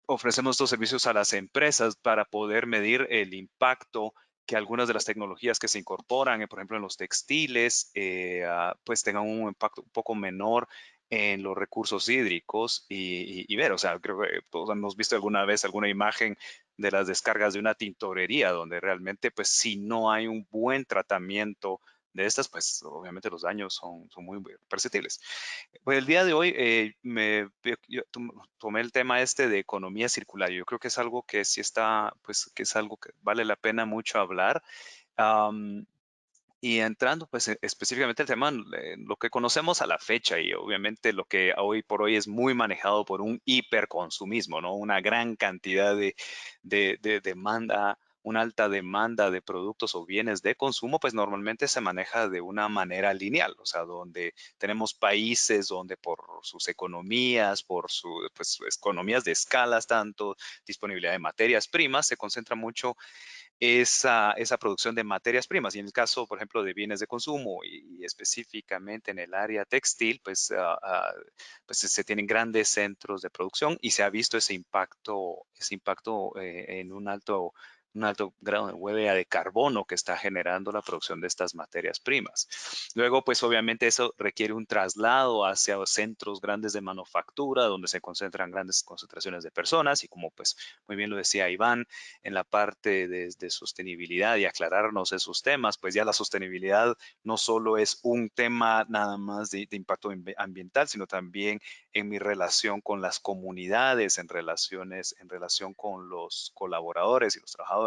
ofrecemos estos servicios a las empresas para poder medir el impacto que algunas de las tecnologías que se incorporan, por ejemplo, en los textiles, pues tengan un impacto un poco menor en los recursos hídricos y ver, o sea, creo que todos hemos visto alguna vez alguna imagen de las descargas de una tintorería, donde realmente, pues, si no hay un buen tratamiento de estas, pues, obviamente los daños son muy perceptibles. Pues el día de hoy yo tomé el tema este de economía circular. Yo creo que es algo que sí está, pues que es algo que vale la pena mucho hablar. Am, y entrando pues específicamente el tema, lo que conocemos a la fecha y obviamente lo que hoy por hoy es muy manejado por un hiperconsumismo, ¿no? Una gran cantidad de demanda, una alta demanda de productos o bienes de consumo, pues normalmente se maneja de una manera lineal, o sea, donde tenemos países donde por sus economías, por sus pues, economías de escalas, tanto disponibilidad de materias primas, se concentra mucho esa producción de materias primas. Y en el caso, por ejemplo, de bienes de consumo y específicamente en el área textil, pues se tienen grandes centros de producción y se ha visto ese impacto en un alto grado de huella de carbono que está generando la producción de estas materias primas. Luego, pues obviamente eso requiere un traslado hacia centros grandes de manufactura donde se concentran grandes concentraciones de personas y como pues muy bien lo decía Iván, en la parte de sostenibilidad y aclararnos esos temas, pues ya la sostenibilidad no solo es un tema nada más de impacto ambiental, sino también en mi relación con las comunidades, en relación con los colaboradores y los trabajadores,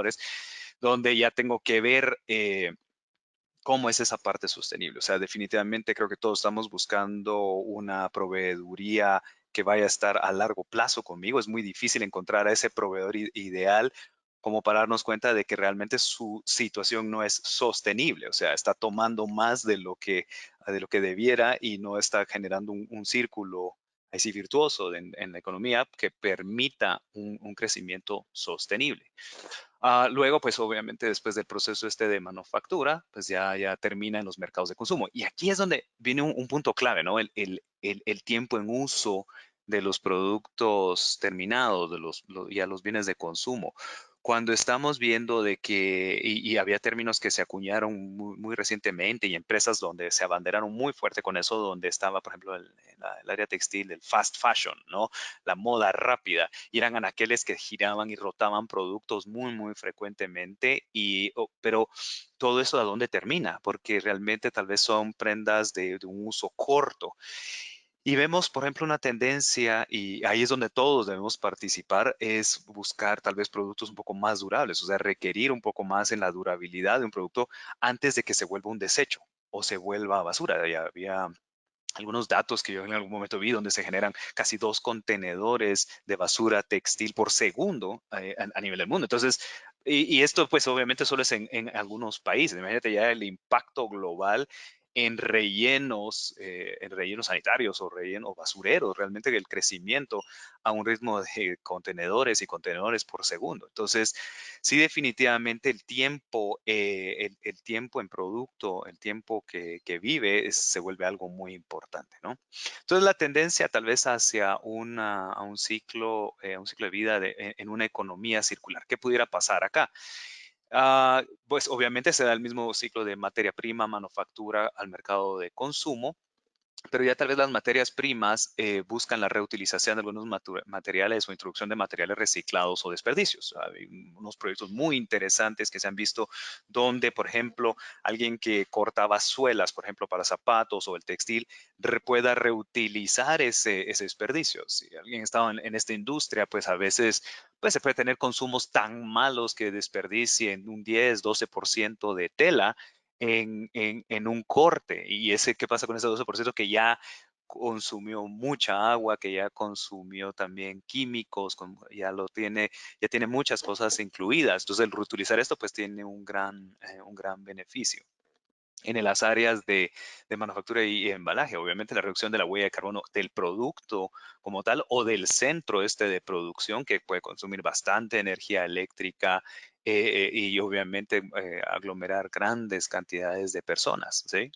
donde ya tengo que ver cómo es esa parte sostenible. O sea, definitivamente creo que todos estamos buscando una proveeduría que vaya a estar a largo plazo conmigo. Es muy difícil encontrar a ese proveedor ideal como para darnos cuenta de que realmente su situación no es sostenible. O sea, está tomando más de lo que debiera y no está generando un círculo así virtuoso en la economía que permita un crecimiento sostenible. Luego, pues obviamente después del proceso este de manufactura, pues ya termina en los mercados de consumo. Y aquí es donde viene un punto clave, ¿no? El tiempo en uso de los productos terminados, ya los bienes de consumo. Cuando estamos viendo de que, y había términos que se acuñaron muy recientemente y empresas donde se abanderaron muy fuerte con eso, donde estaba, por ejemplo, el área textil, el fast fashion, ¿no? La moda rápida y eran aquellos que giraban y rotaban productos muy frecuentemente, pero todo eso ¿a dónde termina? Porque realmente tal vez son prendas de un uso corto. Y vemos, por ejemplo, una tendencia, y ahí es donde todos debemos participar, es buscar tal vez productos un poco más durables, o sea, requerir un poco más en la durabilidad de un producto antes de que se vuelva un desecho o se vuelva basura. Ya había algunos datos que yo en algún momento vi donde se generan casi 2 contenedores de basura textil por segundo a nivel del mundo. Entonces, y esto pues obviamente solo es en algunos países. Imagínate ya el impacto global en rellenos sanitarios o basureros, realmente el crecimiento a un ritmo de contenedores y contenedores por segundo. Entonces, sí, definitivamente el tiempo en producto, el tiempo que vive se vuelve algo muy importante, ¿no? Entonces, la tendencia tal vez hacia a un ciclo de vida en una economía circular. ¿Qué pudiera pasar acá? Pues obviamente se da el mismo ciclo de materia prima, manufactura al mercado de consumo, pero ya tal vez las materias primas buscan la reutilización de algunos materiales o introducción de materiales reciclados o desperdicios. Hay unos proyectos muy interesantes que se han visto donde, por ejemplo, alguien que cortaba suelas, por ejemplo, para zapatos o el textil, pueda reutilizar ese desperdicio. Si alguien estaba en esta industria, pues a veces pues, se puede tener consumos tan malos que desperdicien un 10, 12% de tela en un corte. Y ¿qué pasa con ese 12% que ya consumió mucha agua, que ya consumió también químicos, ya tiene muchas cosas incluidas? Entonces, el reutilizar esto pues tiene un gran beneficio. En las áreas de manufactura y embalaje, obviamente la reducción de la huella de carbono del producto como tal o del centro de producción que puede consumir bastante energía eléctrica y obviamente aglomerar grandes cantidades de personas, ¿sí?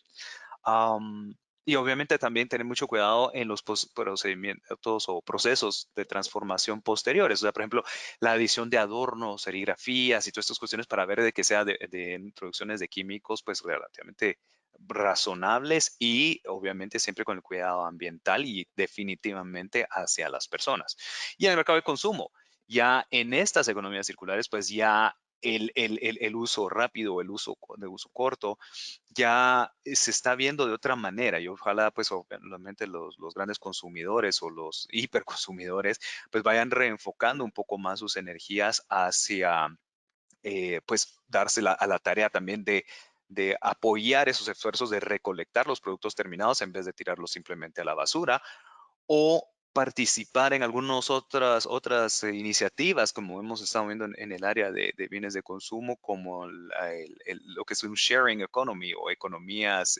Y obviamente también tener mucho cuidado en los procedimientos o procesos de transformación posteriores. O sea, por ejemplo, la adición de adornos, serigrafías y todas estas cuestiones para ver de que sea de introducciones de químicos pues relativamente razonables y obviamente siempre con el cuidado ambiental y definitivamente hacia las personas. Y en el mercado de consumo, ya en estas economías circulares, pues ya el uso rápido, el uso de uso corto, ya se está viendo de otra manera y ojalá pues obviamente los grandes consumidores o los hiperconsumidores pues vayan reenfocando un poco más sus energías hacia pues darse a la tarea también de apoyar esos esfuerzos de recolectar los productos terminados en vez de tirarlos simplemente a la basura o participar en algunas otras iniciativas, como hemos estado viendo en el área de bienes de consumo, como lo que es un sharing economy o economías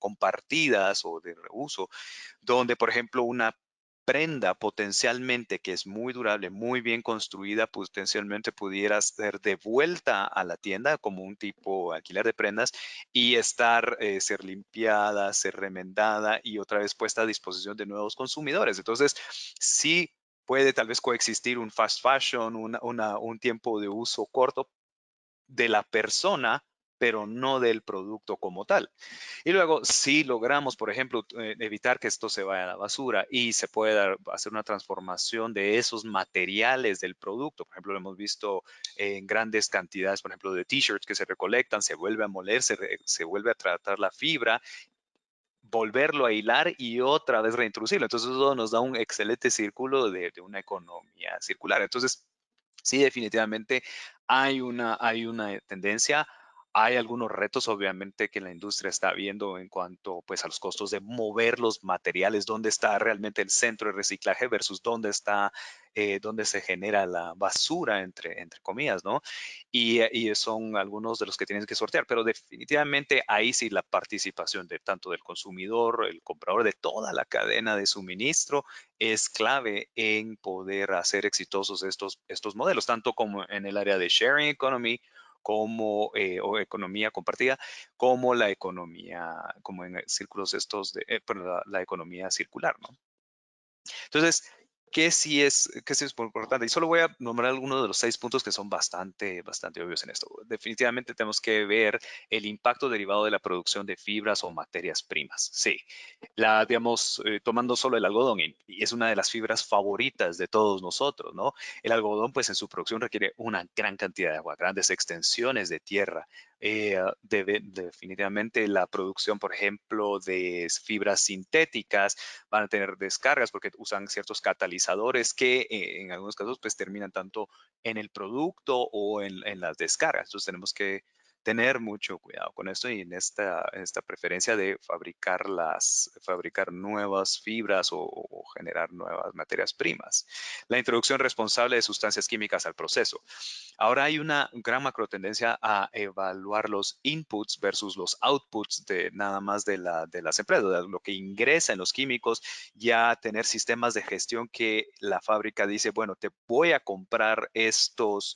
compartidas o de reuso, donde, por ejemplo, una prenda potencialmente que es muy durable, muy bien construida, potencialmente pudiera ser devuelta a la tienda como un tipo alquiler de prendas y ser limpiada, ser remendada y otra vez puesta a disposición de nuevos consumidores. Entonces, sí puede tal vez coexistir un fast fashion, un tiempo de uso corto de la persona, pero no del producto como tal. Y luego, si logramos, por ejemplo, evitar que esto se vaya a la basura y se pueda hacer una transformación de esos materiales del producto, por ejemplo, lo hemos visto en grandes cantidades, por ejemplo, de t-shirts que se recolectan, se vuelve a moler, se vuelve a tratar la fibra, volverlo a hilar y otra vez reintroducirlo. Entonces, eso nos da un excelente círculo de una economía circular. Entonces, sí, definitivamente hay una tendencia. Hay algunos retos, obviamente, que la industria está viendo en cuanto pues, a los costos de mover los materiales, dónde está realmente el centro de reciclaje versus dónde se genera la basura, entre comillas, ¿no? Y son algunos de los que tienen que sortear, pero definitivamente ahí sí la participación de tanto del consumidor, el comprador, de toda la cadena de suministro, es clave en poder hacer exitosos estos modelos, tanto como en el área de sharing economy, como o economía compartida, como la economía, como en círculos la economía circular, ¿no? Entonces, ¿qué sí es muy importante? Y solo voy a nombrar algunos de los 6 puntos que son bastante obvios en esto. Definitivamente tenemos que ver el impacto derivado de la producción de fibras o materias primas. Sí, digamos, tomando solo el algodón, y es una de las fibras favoritas de todos nosotros, ¿no? El algodón, pues en su producción requiere una gran cantidad de agua, grandes extensiones de tierra. Definitivamente la producción, por ejemplo, de fibras sintéticas van a tener descargas porque usan ciertos catalizadores que en algunos casos pues terminan tanto en el producto o en las descargas. Entonces tenemos que tener mucho cuidado con esto y en esta preferencia de fabricar nuevas fibras o generar nuevas materias primas. La introducción responsable de sustancias químicas al proceso. Ahora hay una gran macro tendencia a evaluar los inputs versus los outputs de nada más de las empresas, de lo que ingresa en los químicos, ya tener sistemas de gestión que la fábrica dice, bueno, te voy a comprar estos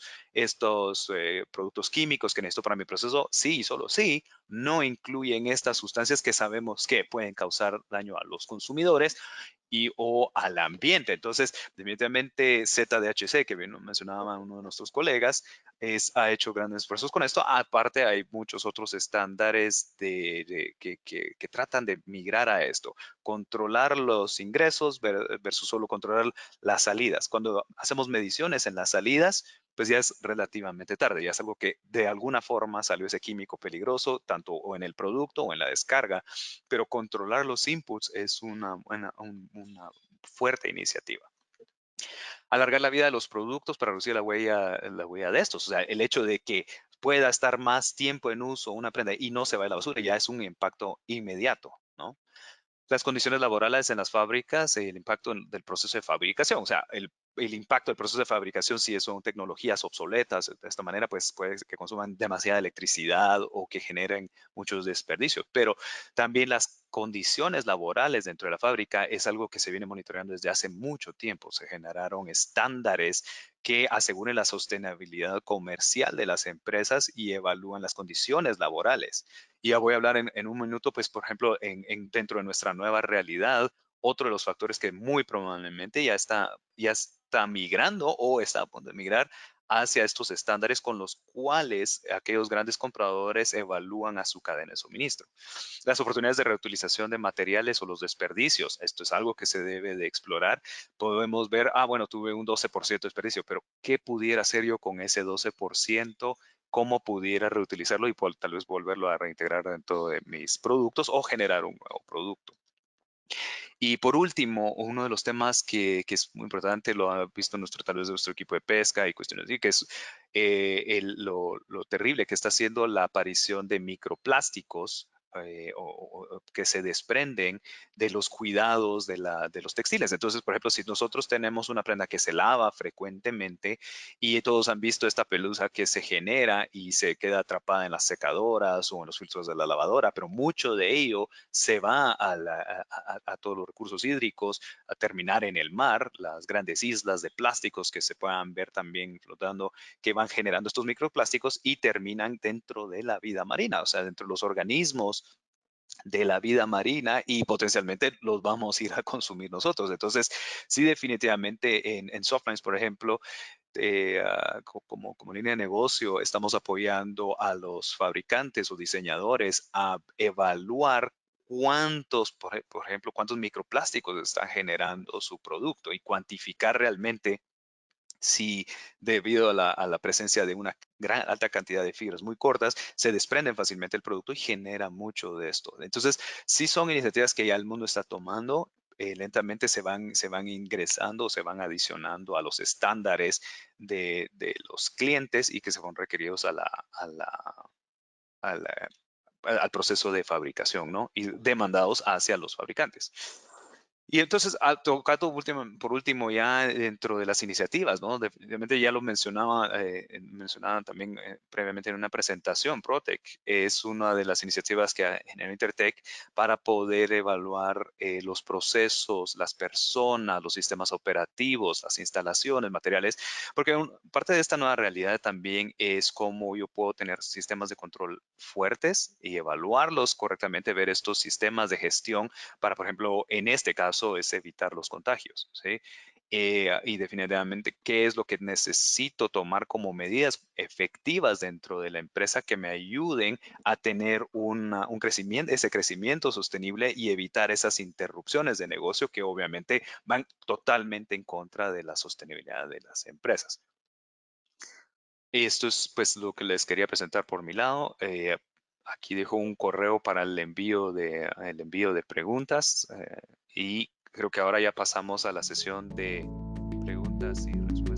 productos químicos que necesito para mi proceso, sí, solo sí, no incluyen estas sustancias que sabemos que pueden causar daño a los consumidores o al ambiente. Entonces, definitivamente ZDHC, que bien mencionaba uno de nuestros colegas, ha hecho grandes esfuerzos con esto. Aparte, hay muchos otros estándares que tratan de migrar a esto, controlar los ingresos versus solo controlar las salidas. Cuando hacemos mediciones en las salidas, pues ya es relativamente tarde, ya es algo que de alguna forma salió ese químico peligroso, tanto o en el producto o en la descarga, pero controlar los inputs es una fuerte iniciativa. Alargar la vida de los productos para reducir la huella de estos. O sea, el hecho de que pueda estar más tiempo en uso una prenda y no se va a la basura ya es un impacto inmediato, ¿no? Las condiciones laborales en las fábricas, el impacto del proceso de fabricación. O sea, el impacto del proceso de fabricación, si son tecnologías obsoletas, de esta manera pues puede que consuman demasiada electricidad o que generen muchos desperdicios, pero también las condiciones laborales dentro de la fábrica es algo que se viene monitoreando desde hace mucho tiempo. Se generaron estándares que aseguren la sostenibilidad comercial de las empresas y evalúan las condiciones laborales. Y ya voy a hablar en un minuto, pues por ejemplo, dentro de nuestra nueva realidad, otro de los factores que muy probablemente ya está migrando o está a punto de migrar hacia estos estándares con los cuales aquellos grandes compradores evalúan a su cadena de suministro. Las oportunidades de reutilización de materiales o los desperdicios, esto es algo que se debe de explorar. Podemos ver, bueno, tuve un 12% de desperdicio, pero ¿qué pudiera hacer yo con ese 12%? ¿Cómo pudiera reutilizarlo y tal vez volverlo a reintegrar dentro de mis productos o generar un nuevo producto? Y por último, uno de los temas que es muy importante, lo ha visto tal vez nuestro equipo de pesca y cuestiones así, que es lo terrible que está haciendo la aparición de microplásticos que se desprenden de los cuidados de los textiles. Entonces, por ejemplo, si nosotros tenemos una prenda que se lava frecuentemente y todos han visto esta pelusa que se genera y se queda atrapada en las secadoras o en los filtros de la lavadora, pero mucho de ello se va a todos los recursos hídricos, a terminar en el mar, las grandes islas de plásticos que se puedan ver también flotando, que van generando estos microplásticos y terminan dentro de la vida marina, o sea, dentro de los organismos de la vida marina y potencialmente los vamos a ir a consumir nosotros. Entonces, sí, definitivamente en Softlines, por ejemplo, como línea de negocio, estamos apoyando a los fabricantes o diseñadores a evaluar por ejemplo, cuántos microplásticos están generando su producto y cuantificar realmente si debido a la presencia de una alta cantidad de fibras muy cortas, se desprenden fácilmente el producto y genera mucho de esto. Entonces, sí son iniciativas que ya el mundo está tomando. Lentamente se van ingresando, se van adicionando a los estándares de los clientes y que se van requeridos al proceso de fabricación, ¿no? Y demandados hacia los fabricantes. Y entonces, tocando por último ya dentro de las iniciativas, ¿no? Definitivamente ya lo mencionaban también previamente en una presentación. Protec es una de las iniciativas que genera Intertek para poder evaluar los procesos, las personas, los sistemas operativos, las instalaciones, materiales, porque parte de esta nueva realidad también es cómo yo puedo tener sistemas de control fuertes y evaluarlos correctamente, ver estos sistemas de gestión para, por ejemplo, en este caso, es evitar los contagios, ¿sí? Y definitivamente, ¿qué es lo que necesito tomar como medidas efectivas dentro de la empresa que me ayuden a tener ese crecimiento sostenible y evitar esas interrupciones de negocio que obviamente van totalmente en contra de la sostenibilidad de las empresas? Esto es pues lo que les quería presentar por mi lado. Aquí dejo un correo para el envío de preguntas y creo que ahora ya pasamos a la sesión de preguntas y respuestas.